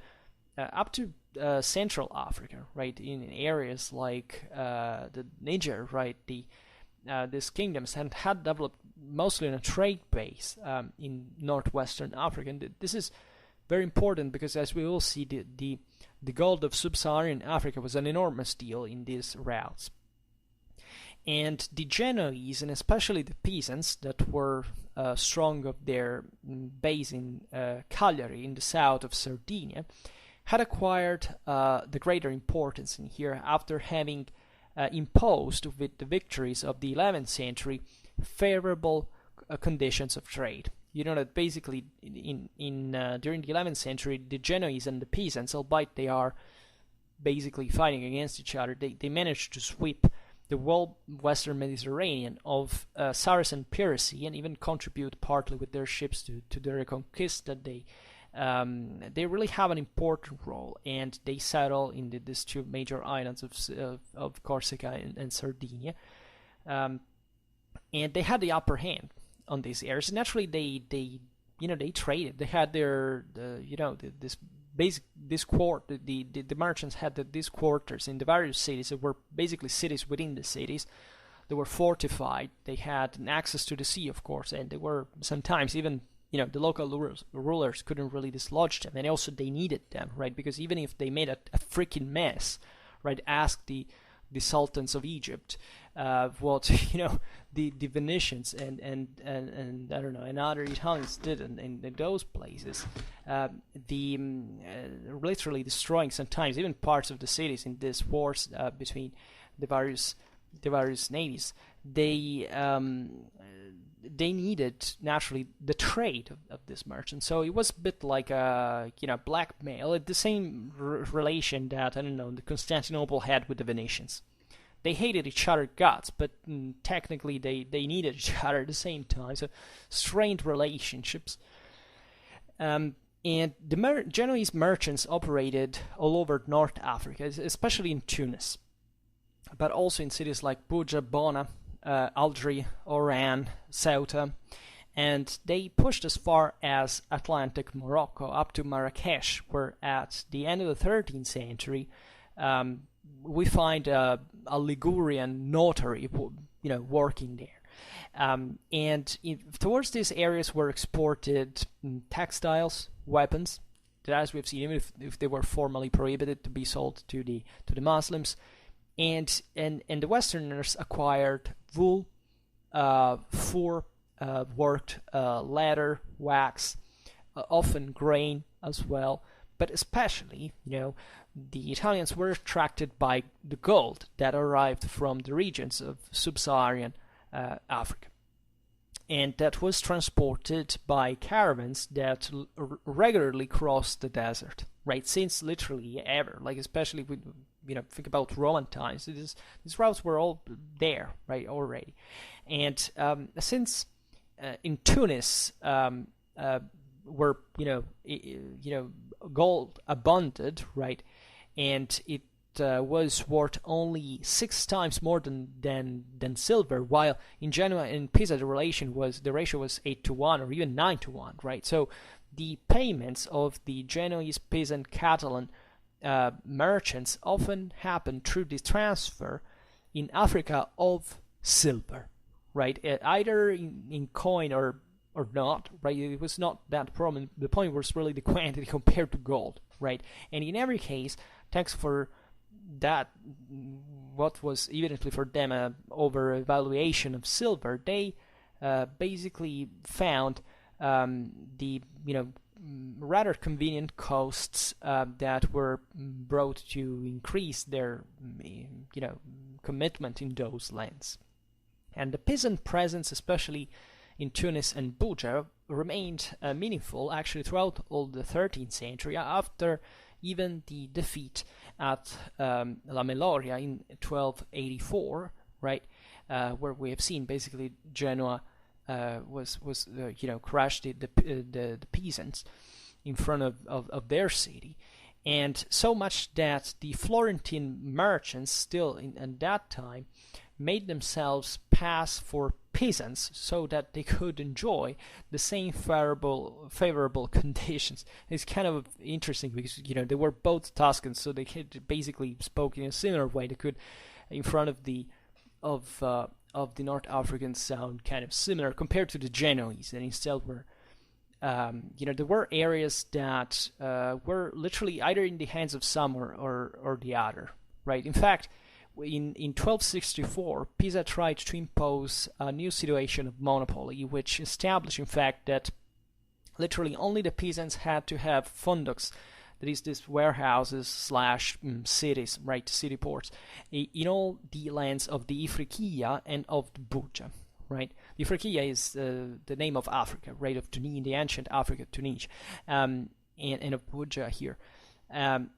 up to Central Africa, right, in areas like the Niger, right, these kingdoms had developed mostly on a trade base in northwestern Africa. And this is very important because, as we will see, the gold of sub-Saharan Africa was an enormous deal in these routes. And the Genoese, and especially the peasants that were strong of their base in Cagliari, in the south of Sardinia, had acquired the greater importance in here after having imposed, with the victories of the 11th century, favorable conditions of trade. You know that basically during the 11th century, the Genoese and the peasants, albeit they are basically fighting against each other, they managed to sweep the whole Western Mediterranean of Saracen piracy, and even contribute partly with their ships to the Reconquista. They really have an important role, and they settle in these two major islands of Corsica and Sardinia, and they had the upper hand on these areas. Naturally, they traded. They had the merchants had these quarters in the various cities that were basically cities within the cities. They were fortified. They had access to the sea, of course, and they were sometimes even, the local rulers couldn't really dislodge them, and also they needed them, right? Because even if they made a freaking mess, right? Ask the sultans of Egypt, what the Venetians and I don't know, and other Italians did in those places, literally destroying sometimes even parts of the cities in these wars between the various navies. They needed naturally the trade of this merchant, so it was a bit like a blackmail, the same relation that the Constantinople had with the Venetians. They hated each other guts, but technically they needed each other at the same time. So strained relationships. And the Genoese merchants operated all over North Africa, especially in Tunis, but also in cities like Buja, Bona, Algeria, Oran, Ceuta, and they pushed as far as Atlantic Morocco, up to Marrakesh, where at the end of the 13th century we find a Ligurian notary, working there. Towards these areas were exported textiles, weapons, that, as we've seen, even if they were formally prohibited to be sold to the Muslims, and the Westerners acquired wool, fur, worked leather, wax, often grain as well, but especially, the Italians were attracted by the gold that arrived from the regions of sub-Saharan Africa, and that was transported by caravans that regularly crossed the desert, right? Since literally ever, like especially with, think about Roman times, these routes were all there, right, already. And since in Tunis, where gold abundant, right, and it was worth only 6 times more than silver, while in Genoa and Pisa the ratio was 8-1 or even 9-1, right? So the payments of the Genoese, Pisa, and Catalan merchants often happened through the transfer in Africa of silver, right? Either in coin or not, right? It was not that problem. The point was really the quantity compared to gold, right? And in every case, thanks for that, what was evidently for them a over-evaluation of silver, they basically found the rather convenient costs that were brought to increase their commitment in those lands. And the peasant presence, especially in Tunis and Buja, remained meaningful actually throughout all the 13th century, after even the defeat at La Meloria in 1284, right, where we have seen basically Genoa was crushed the peasants in front of their city, and so much that the Florentine merchants still in that time made themselves pass for peasants so that they could enjoy the same favorable conditions. It's kind of interesting because they were both Tuscans, so they basically spoke in a similar way. They could, in front of the North Africans, sound kind of similar compared to the Genoese, and instead were there were areas that were literally either in the hands of some or the other, right? In fact, in 1264, Pisa tried to impose a new situation of monopoly, which established, in fact, that literally only the peasants had to have funduks, that is, these warehouses / cities, right, city ports, in all the lands of the Ifriqiya and of the Buja, right? The Ifriqiya is the name of Africa, right, of Tunis, in the ancient Africa, Tunis, and of Buja here. And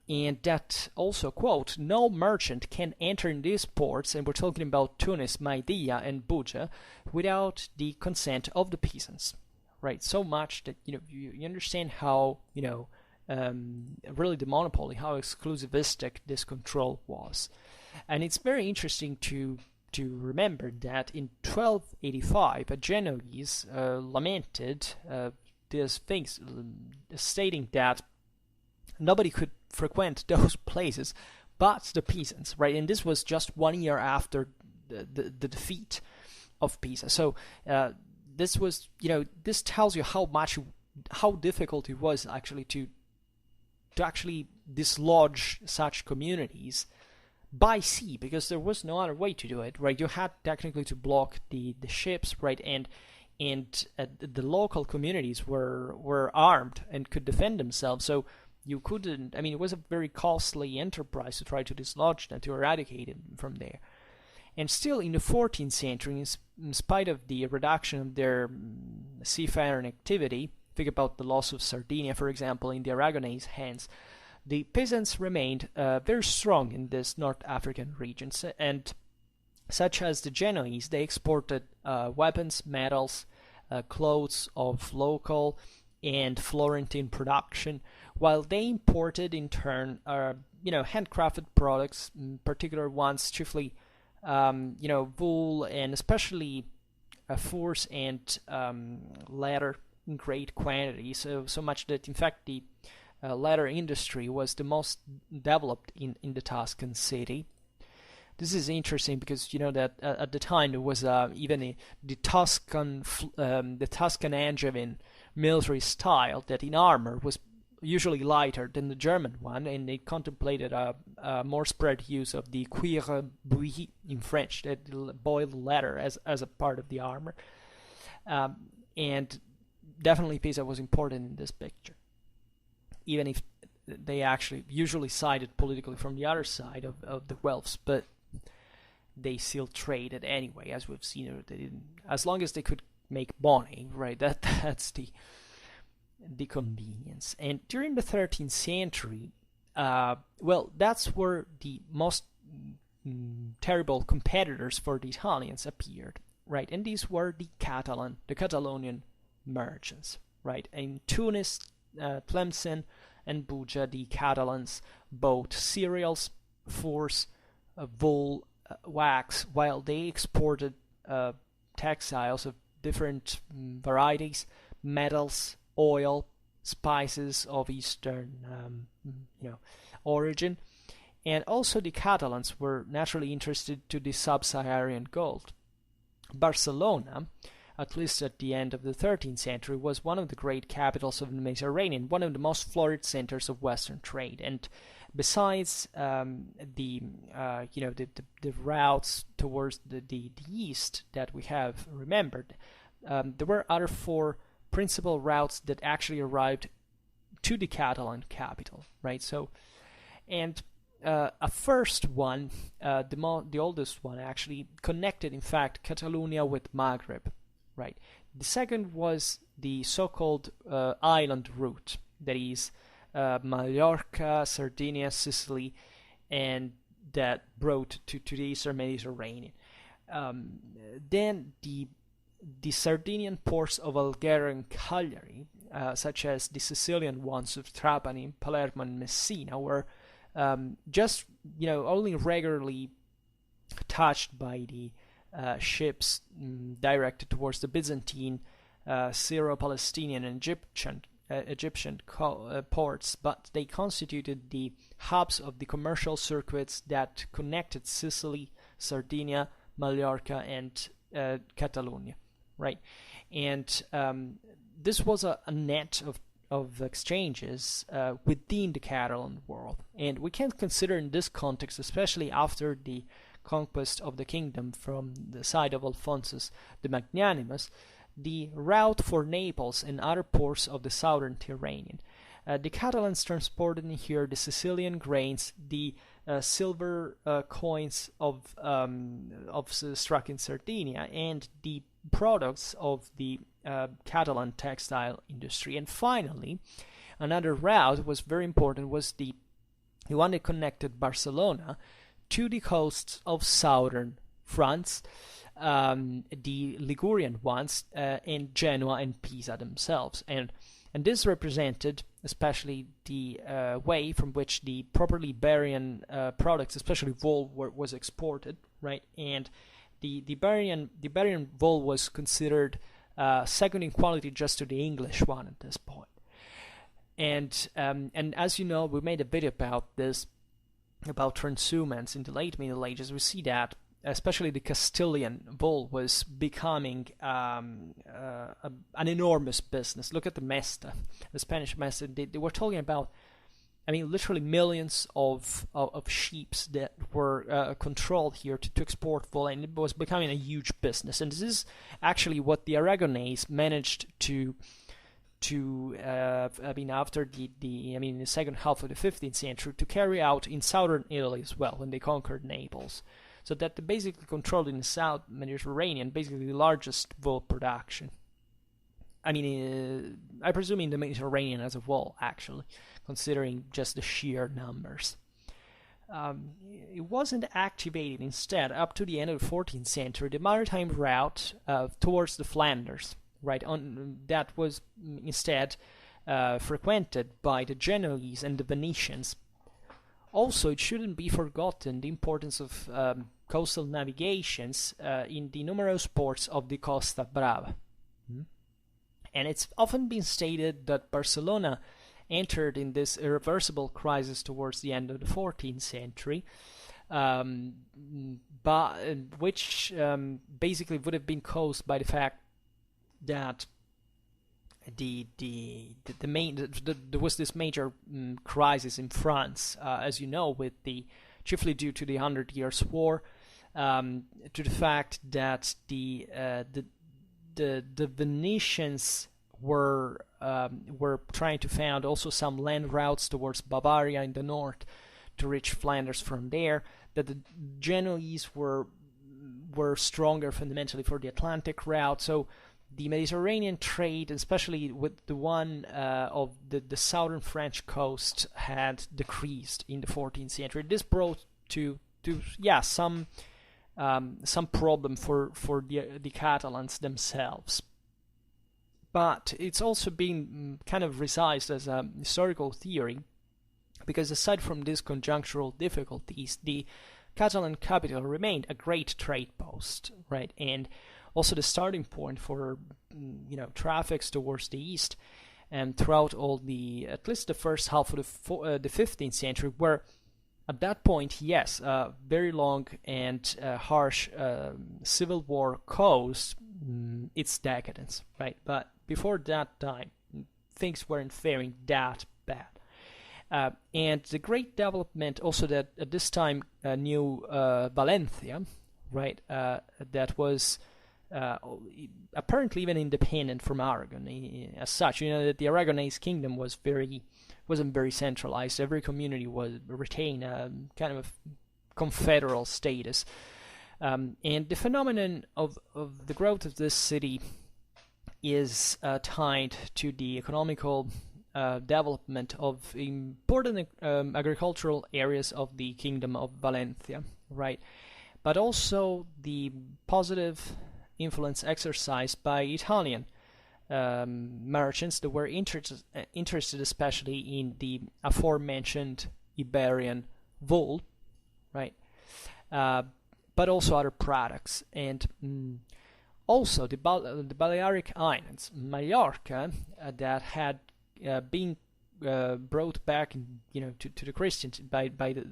that also, quote, no merchant can enter in these ports, and we're talking about Tunis, Maidia, and Buja, without the consent of the peasants, right? So much that, you understand how, really the monopoly, how exclusivistic this control was. And it's very interesting to remember that in 1285, a Genoese lamented these things, stating that nobody could frequent those places but the peasants, right? And this was just 1 year after the defeat of Pisa. So this was, this tells you how difficult it was actually to actually dislodge such communities by sea, because there was no other way to do it, right? You had technically to block the ships, right? And the local communities were armed and could defend themselves, so you couldn't, it was a very costly enterprise to try to dislodge them, to eradicate it from there. And still in the 14th century, in spite of the reduction of their seafaring activity, think about the loss of Sardinia, for example, in the Aragonese hands, the peasants remained very strong in these North African regions, and such as the Genoese, they exported weapons, metals, clothes of local and Florentine production, while they imported in turn, handcrafted products, particular ones, chiefly, wool and especially furs and leather in great quantity. So much that, in fact, the leather industry was the most developed in the Tuscan city. This is interesting because that at the time there was even the Tuscan Angevin military style that in armor was usually lighter than the German one, and they contemplated a more spread use of the cuir bouilli in French, that boiled leather as a part of the armor. And definitely Pisa was important in this picture, even if they actually usually sided politically from the other side of the Guelphs, but they still traded anyway, as we've seen. They didn't, as long as they could make money, right? That's the convenience. And during the 13th century, that's where the most terrible competitors for the Italians appeared, right? And these were the Catalonian merchants, right? In Tunis, Tlemcen, and Buja, the Catalans bought cereals, furs, wool, wax, while they exported textiles of different varieties, metals, oil, spices of Eastern origin. And also the Catalans were naturally interested to the sub-Saharan gold. Barcelona, at least at the end of the 13th century, was one of the great capitals of the Mediterranean, one of the most florid centers of Western trade. And besides the routes towards the east that we have remembered, there were other four principal routes that actually arrived to the Catalan capital, right? So, and a first one, the oldest one actually, connected in fact Catalonia with Maghreb, right? The second was the so-called island route, that is Mallorca, Sardinia, Sicily, and that brought to the Eastern Mediterranean. Then the Sardinian ports of Alghero and Cagliari, such as the Sicilian ones of Trapani, Palermo, and Messina, were just only regularly touched by the ships directed towards the Byzantine, Syro-Palestinian, and Egyptian ports, but they constituted the hubs of the commercial circuits that connected Sicily, Sardinia, Mallorca, and Catalonia, right? And this was a net of exchanges within the Catalan world. And we can consider in this context, especially after the conquest of the kingdom from the side of Alphonsus the Magnanimous, the route for Naples and other ports of the southern Tyrrhenian. The Catalans transported in here the Sicilian grains, the silver coins of struck in Sardinia, and the products of the Catalan textile industry. And finally, another route was very important, was the one that connected Barcelona to the coasts of southern France, the Ligurian ones, and Genoa and Pisa themselves. And this represented especially the way from which the properly Iberian products, especially wool, was exported, right? And the Iberian wool was considered second in quality just to the English one at this point. And as you know, we made a video about this, about transhumance in the late Middle Ages. We see that especially the Castilian wool was becoming an enormous business. Look at the Mesta, the Spanish Mesta. They were talking about, literally millions of sheep that were controlled here to export wool, and it was becoming a huge business. And this is actually what the Aragonese managed to after in the second half of the 15th century, to carry out in southern Italy as well, when they conquered Naples. So that they basically controlled in the South Mediterranean basically the largest wool production. I presume in the Mediterranean as a whole, actually, considering just the sheer numbers. It wasn't activated instead up to the end of the 14th century, the maritime route towards the Flanders, right? That was instead frequented by the Genoese and the Venetians. Also, it shouldn't be forgotten the importance of coastal navigations in the numerous ports of the Costa Brava. And it's often been stated that Barcelona entered in this irreversible crisis towards the end of the 14th century, which basically would have been caused by the fact that there was this major crisis in France, as you know, chiefly due to the 100 Years' War, to the fact that the Venetians were trying to found also some land routes towards Bavaria in the north to reach Flanders from there. That the Genoese were stronger fundamentally for the Atlantic route. So the Mediterranean trade, especially with the one of the southern French coast, had decreased in the 14th century. This brought to some problem for the Catalans themselves. But it's also been kind of resized as a historical theory, because aside from these conjunctural difficulties, the Catalan capital remained a great trade post, right? And also the starting point for traffics towards the east, and throughout at least the first half of the 15th century, where at that point, yes, very long and harsh civil war caused its decadence, right? But before that time, things weren't faring that bad. And the great development also that at this time new Valencia, right, that was apparently even independent from Aragon as such. That the Aragonese kingdom wasn't very centralized. Every community retained a kind of confederal status. And the phenomenon of the growth of this city is tied to the economical development of important agricultural areas of the Kingdom of Valencia, right? But also the positive influence exercised by Italian merchants that were interested especially in the aforementioned Iberian wool, right? But also other products, and also the Balearic Islands, Mallorca, that had been brought back, to the Christians by the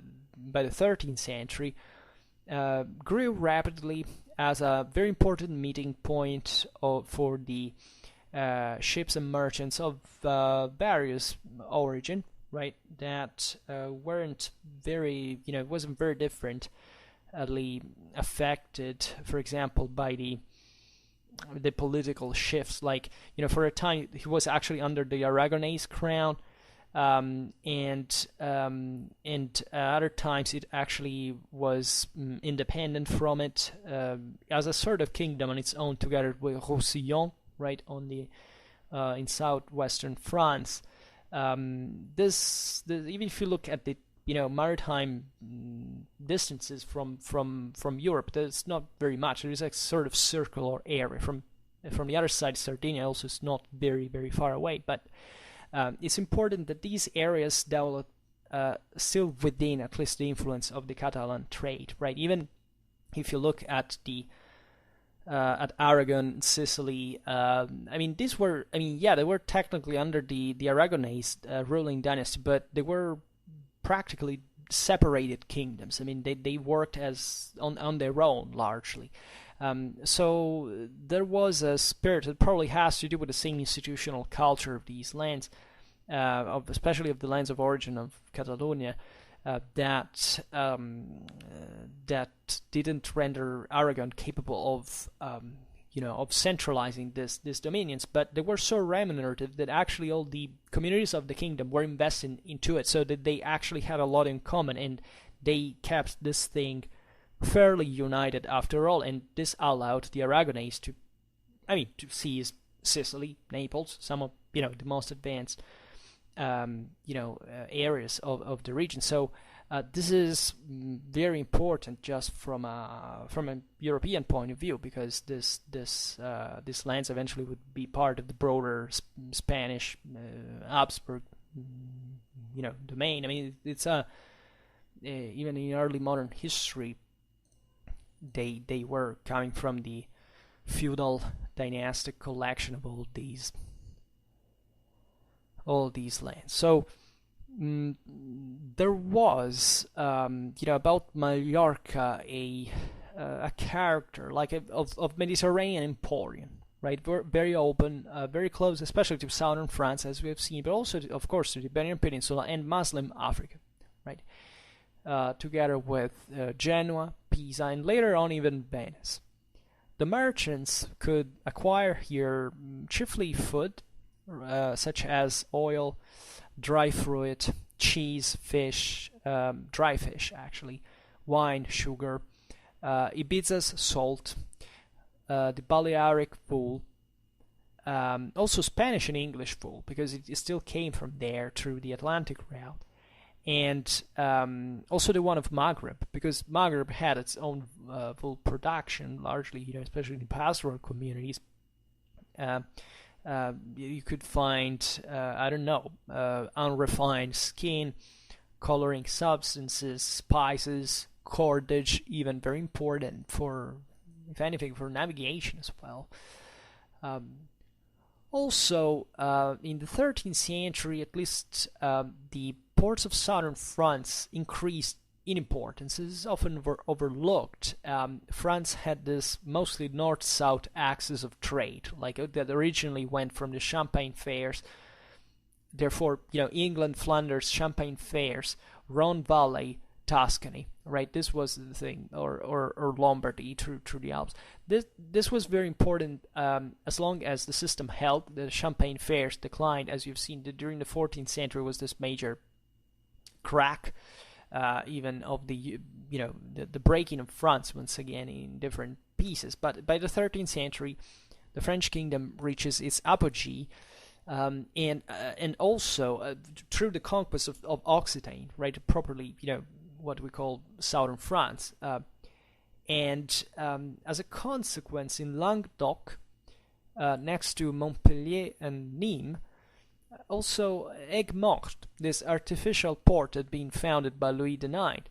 13th century, grew rapidly as a very important meeting point for the ships and merchants of various origin, right? That weren't very, wasn't very differently affected, for example, by the political shifts. Like, for a time he was actually under the Aragonese crown, and other times it actually was independent from it, as a sort of kingdom on its own, together with Roussillon, right, on the in southwestern France. Even if you look at the maritime distances from Europe, there's not very much. There is a sort of circular area. From the other side, Sardinia also is not very, very far away. But it's important that these areas develop still within at least the influence of the Catalan trade, right? Even if you look at at Aragon, Sicily, they were technically under the Aragonese ruling dynasty, but they were practically separated kingdoms. They worked as on their own largely. So there was a spirit that probably has to do with the same institutional culture of these lands, especially of the lands of origin of Catalonia, that didn't render Aragon capable of centralizing these dominions, but they were so remunerative that actually all the communities of the kingdom were investing into it, so that they actually had a lot in common, and they kept this thing fairly united after all. And this allowed the Aragonese to seize Sicily, Naples, some of the most advanced areas of the region. So this is very important just from a European point of view, because these lands eventually would be part of the broader Spanish Habsburg domain. It's even in early modern history, they were coming from the feudal dynastic collection of all these lands. So there was about Mallorca a character like of Mediterranean emporium, right? Very open, very close, especially to southern France, as we have seen, but also of course to the Iberian Peninsula and Muslim Africa, right? Together with Genoa, Pisa, and later on even Venice. The merchants could acquire here chiefly food, such as oil, dry fruit, cheese, fish, dry fish actually, wine, sugar, Ibiza's salt, the Balearic wool, also Spanish and English wool, because it still came from there through the Atlantic route, and also the one of Maghreb, because Maghreb had its own wool production, largely, especially in pastoral communities. You could find, unrefined skin, coloring substances, spices, cordage, even very important for, if anything, for navigation as well. Also, in the 13th century, at least, the ports of southern France increased in importance. This is often overlooked. France had this mostly north-south axis of trade, that originally went from the Champagne fairs. Therefore, England, Flanders, Champagne fairs, Rhone Valley, Tuscany, right? This was the thing, or Lombardy through the Alps. This was very important. As long as the system held, the Champagne fairs declined, as you've seen. During the 14th century was this major crack, even of the breaking of France once again in different pieces. But by the 13th century, the French kingdom reaches its apogee, and also through the conquest of Occitane, right? Properly, what we call southern France, and as a consequence, in Languedoc, next to Montpellier and Nîmes, also Aigues-Mortes, this artificial port had been founded by Louis IX,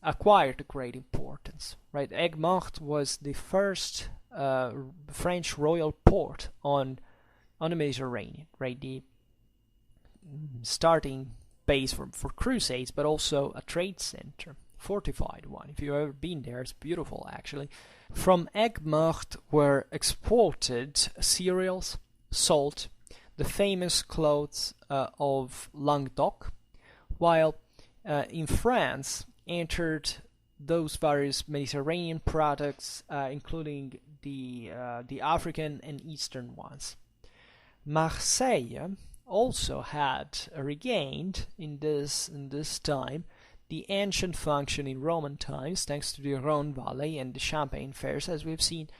acquired a great importance, right? Aigues-Mortes was the first French royal port on the Mediterranean, right? The starting base for crusades, but also a trade center, fortified one. If you've ever been there, it's beautiful actually. From Aigues-Mortes were exported cereals, salt, the famous clothes of Languedoc, while in France entered those various Mediterranean products, including the African and Eastern ones. Marseille also had regained in this time the ancient function in Roman times, thanks to the Rhone Valley and the Champagne fairs, as we've seen.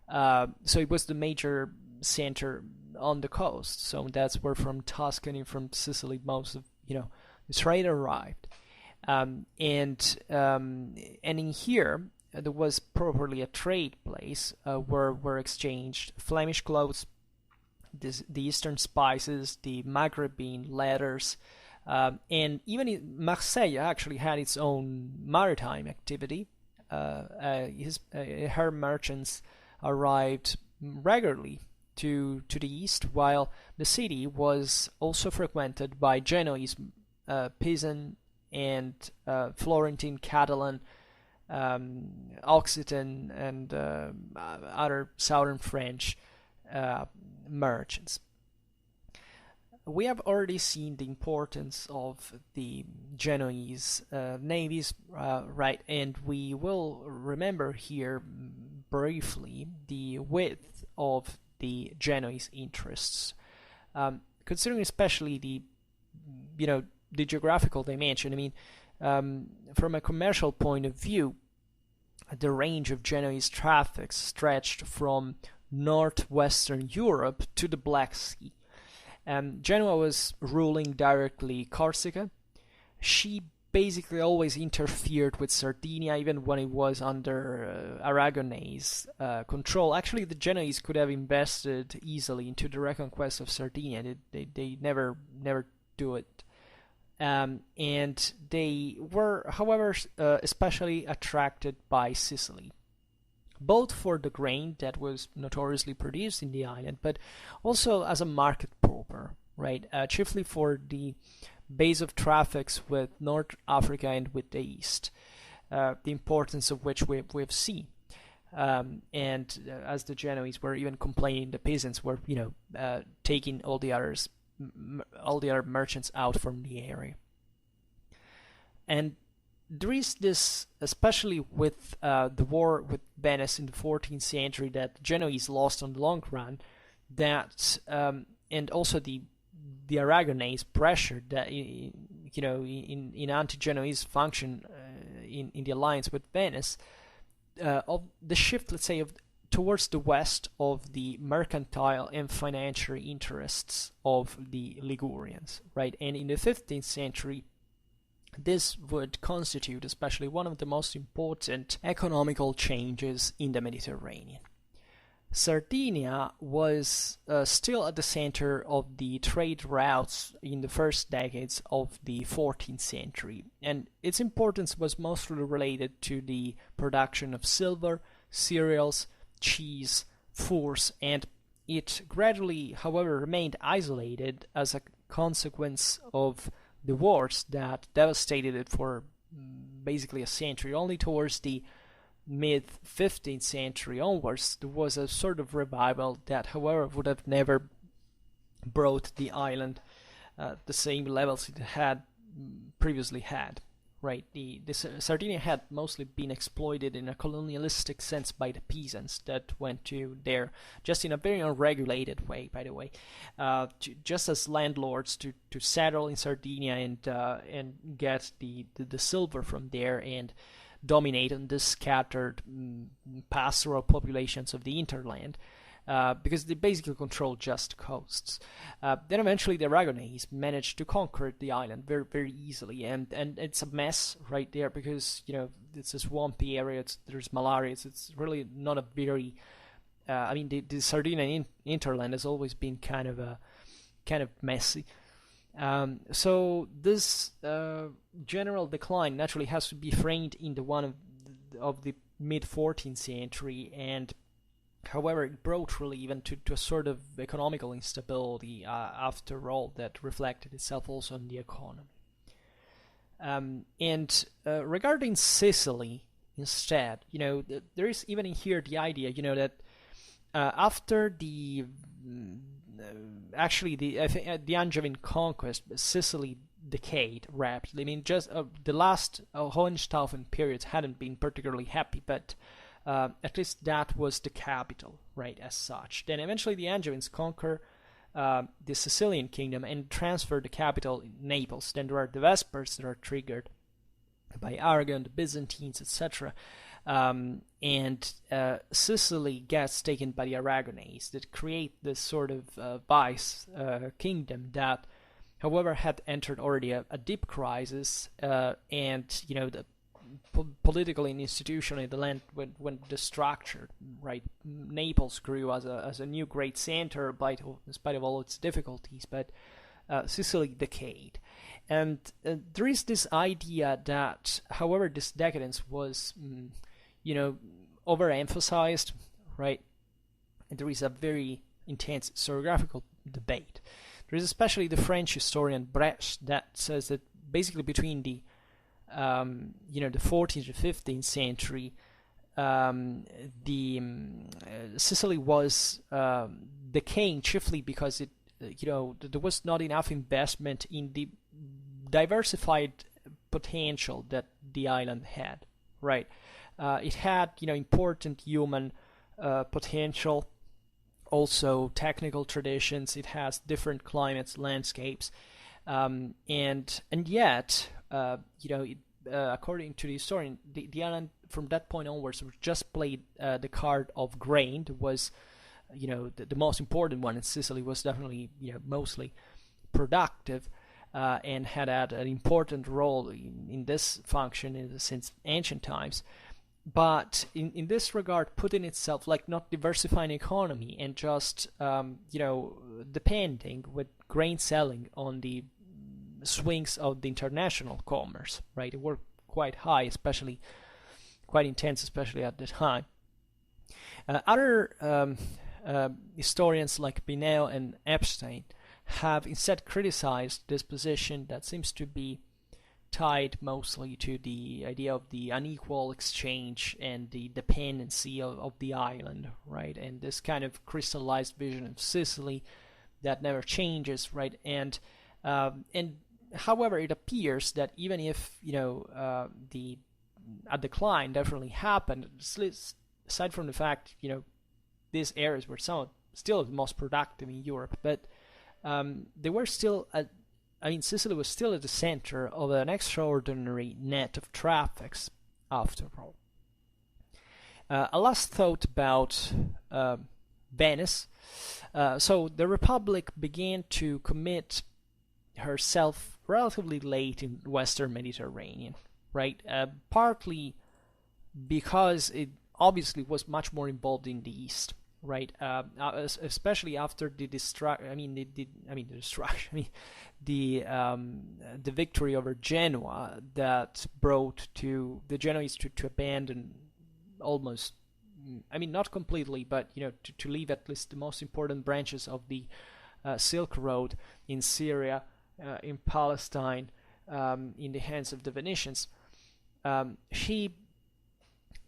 So it was the major center on the coast. So that's where from Tuscany, from Sicily, most of the trade arrived. And in here there was properly a trade place where were exchanged Flemish clothes, the Eastern spices, the Maghrebine leathers, and even Marseille actually had its own maritime activity. Her merchants arrived regularly to the east, while the city was also frequented by Genoese peasant and Florentine, Catalan, Occitan, and other southern French merchants. We have already seen the importance of the Genoese navies, right? And we will remember here briefly the width of the Genoese interests, considering especially the geographical dimension. I mean, from a commercial point of view, the range of Genoese traffic stretched from northwestern Europe to the Black Sea. Genoa was ruling directly Corsica. She basically always interfered with Sardinia, even when it was under Aragonese control. Actually, the Genoese could have invested easily into the reconquest of Sardinia. They never do it. And they were, however, especially attracted by Sicily, both for the grain that was notoriously produced in the island, but also as a market proper, right? Chiefly for the base of traffics with North Africa and with the East, the importance of which we've seen. And as the Genoese were even complaining, the peasants were, taking all the other merchants out from the area. And there is this, especially with the war with Venice in the 14th century, that the Genoese lost on the long run, that and also the Aragonese pressure that in anti-Genoese function in the alliance with Venice, of the shift, let's say, of towards the west of the mercantile and financial interests of the Ligurians, right? And in the 15th century, this would constitute especially one of the most important economical changes in the Mediterranean. Sardinia was still at the center of the trade routes in the first decades of the 14th century, and its importance was mostly related to the production of silver, cereals, cheese, furs, and it gradually, however, remained isolated as a consequence of the wars that devastated it for basically a century. Only towards the mid-15th century onwards, there was a sort of revival that, however, would have never brought the island the same levels it had previously had. Right, the Sardinia had mostly been exploited in a colonialistic sense by the peasants that went to there, just in a very unregulated way, by the way, just as landlords to settle in Sardinia and get the silver from there and dominate on the scattered pastoral populations of the hinterland. Because they basically controlled just coasts. Then eventually the Aragonese managed to conquer the island very, very easily, and it's a mess right there because it's a swampy area. There's malaria. It's really not a very. The Sardinian hinterland has always been kind of messy. So this general decline naturally has to be framed in the one of the mid 14th century and. However, it brought really even to a sort of economical instability after all that reflected itself also on the economy. Regarding Sicily, instead, there is even in here the idea, that after the Angevin conquest, Sicily decayed rapidly. I mean, just the last Hohenstaufen periods hadn't been particularly happy, but at least that was the capital, right, as such. Then eventually the Angevins conquer the Sicilian kingdom and transfer the capital in Naples. Then there are the Vespers that are triggered by Aragon, the Byzantines, etc. Sicily gets taken by the Aragonese that create this sort of vice kingdom that, however, had entered already a deep crisis, and the politically and institutionally the land went destructured, right? Naples grew as a new great center in spite of all its difficulties, but Sicily decayed. And there is this idea that, however, this decadence was, overemphasized, right? And there is a very intense historiographical debate. There is especially the French historian Brecht that says that basically between the 14th to 15th century, Sicily was decaying chiefly because there was not enough investment in the diversified potential that the island had, right? It had, important human potential, also technical traditions. It has different climates, landscapes, and yet, according to the historian, the island from that point onwards just played the card of grain. That was, the most important one in Sicily was definitely, mostly productive, and had an important role in this function since ancient times. But in this regard, putting itself, like, not diversifying economy and just, depending with grain selling on the swings of the international commerce, right? They were quite high, quite intense, especially at the time. Other historians like Binet and Epstein have instead criticized this position that seems to be tied mostly to the idea of the unequal exchange and the dependency of the island, right? And this kind of crystallized vision of Sicily that never changes, right? And however, it appears that even if a decline definitely happened, aside from the fact these areas were still the most productive in Europe, but they were still Sicily was still at the center of an extraordinary net of traffics, after all. A last thought about Venice. So the Republic began to commit herself relatively late in Western Mediterranean, right? Partly because it obviously was much more involved in the East, right? Especially after the victory over Genoa that brought to the Genoese to abandon almost, not completely, but to leave at least the most important branches of the Silk Road in Syria, in Palestine, in the hands of the Venetians. She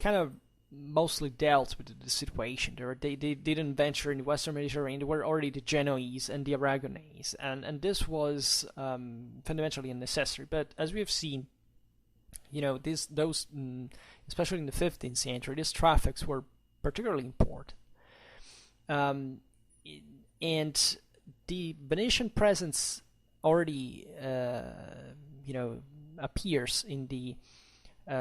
kind of mostly dealt with the situation. They didn't venture in the Western Mediterranean. They were already the Genoese and the Aragonese, and this was fundamentally unnecessary. But as we have seen, especially in the 15th century, these traffics were particularly important. And the Venetian presence already, appears in the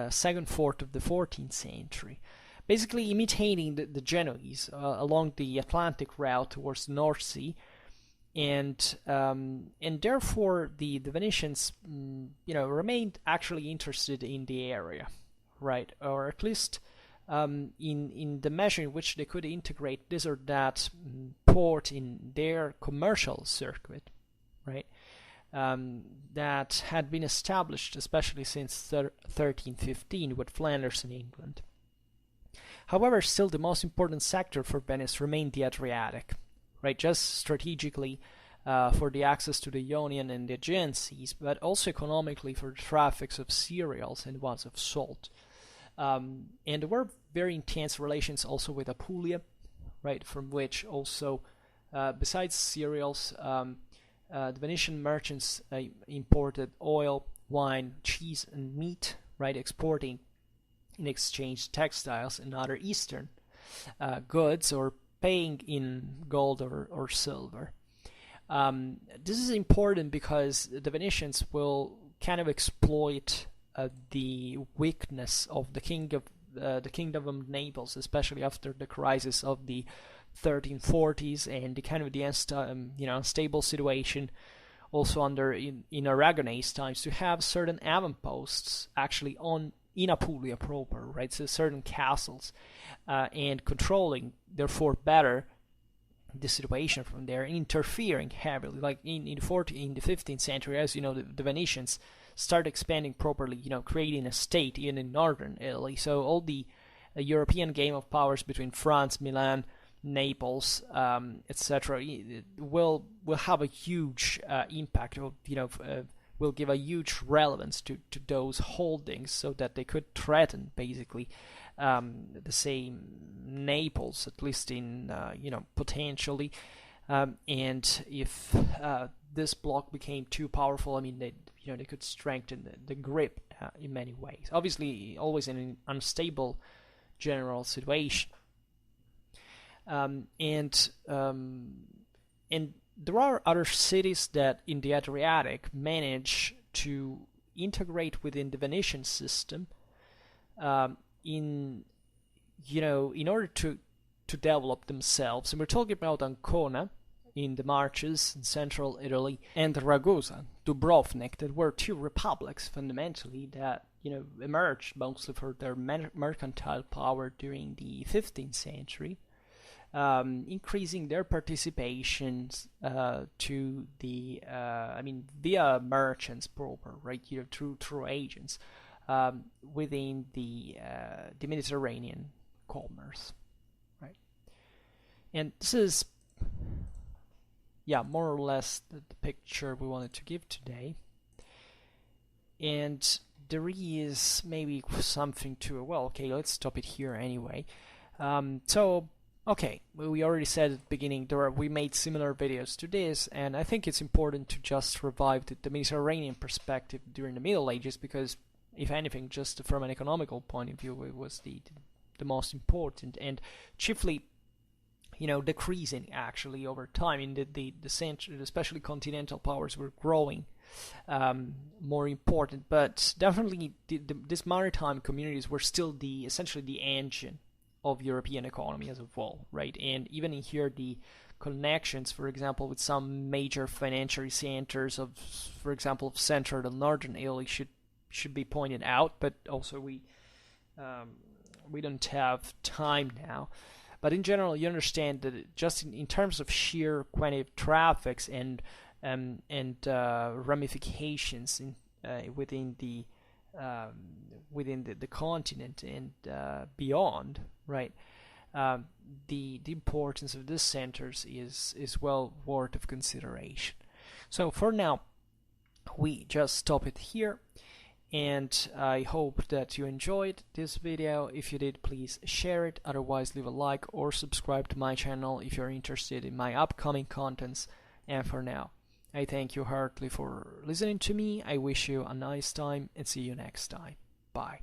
second fourth of the 14th century, basically imitating the Genoese along the Atlantic route towards the North Sea, and therefore the Venetians, remained actually interested in the area, right? Or at least in the measure in which they could integrate this or that port in their commercial circuit, right? That had been established especially since 1315 with Flanders and England. However, still the most important sector for Venice remained the Adriatic, right? Just strategically for the access to the Ionian and the Aegean seas, but also economically for the traffics of cereals and ones of salt. And there were very intense relations also with Apulia, right? From which also, besides cereals, the Venetian merchants imported oil, wine, cheese, and meat, right? Exporting in exchange textiles and other Eastern goods, or paying in gold or silver. This is important because the Venetians will kind of exploit the weakness of the Kingdom of Naples, especially after the crisis of the 1340s and the kind of the unstable situation also in Aragonese times, to have certain avamposts actually in Apulia proper, right? So certain castles, and controlling therefore better the situation from there, and interfering heavily, like in the 15th century, as the Venetians start expanding properly, creating a state even in northern Italy. So all the European game of powers between France, Milan, Naples, etc., will have a huge impact, will give a huge relevance to those holdings, so that they could threaten basically the same Naples, at least in potentially, and if this bloc became too powerful, they could strengthen the grip in many ways. Obviously, always in an unstable general situation. And there are other cities that in the Adriatic manage to integrate within the Venetian system, in order to develop themselves. And we're talking about Ancona in the Marches in central Italy, and Ragusa, Dubrovnik, that were two republics fundamentally that emerged mostly for their mercantile power during the 15th century. Increasing their participations to the via merchants proper, right? Through agents within the Mediterranean commerce, right? And this is more or less the picture we wanted to give today. And there is maybe something to let's stop it here anyway. Okay, we already said at the beginning we made similar videos to this, and I think it's important to just revive the Mediterranean perspective during the Middle Ages, because if anything, just from an economical point of view, it was the most important, and chiefly, decreasing actually over time. In the central, especially continental powers, were growing more important, but definitely these maritime communities were still essentially the engine of European economy as a whole, right? And even in here, the connections, for example, with some major financial centers of, for example, central and northern Italy should be pointed out, but also we don't have time now. But in general, you understand that just in terms of sheer quantity of traffics and ramifications within the continent and beyond, right? The importance of these centers is well worth of consideration. So for now, we just stop it here, and I hope that you enjoyed this video. If you did, please share it. Otherwise, leave a like or subscribe to my channel if you're interested in my upcoming contents. And for now, I thank you heartily for listening to me. I wish you a nice time and see you next time. Bye.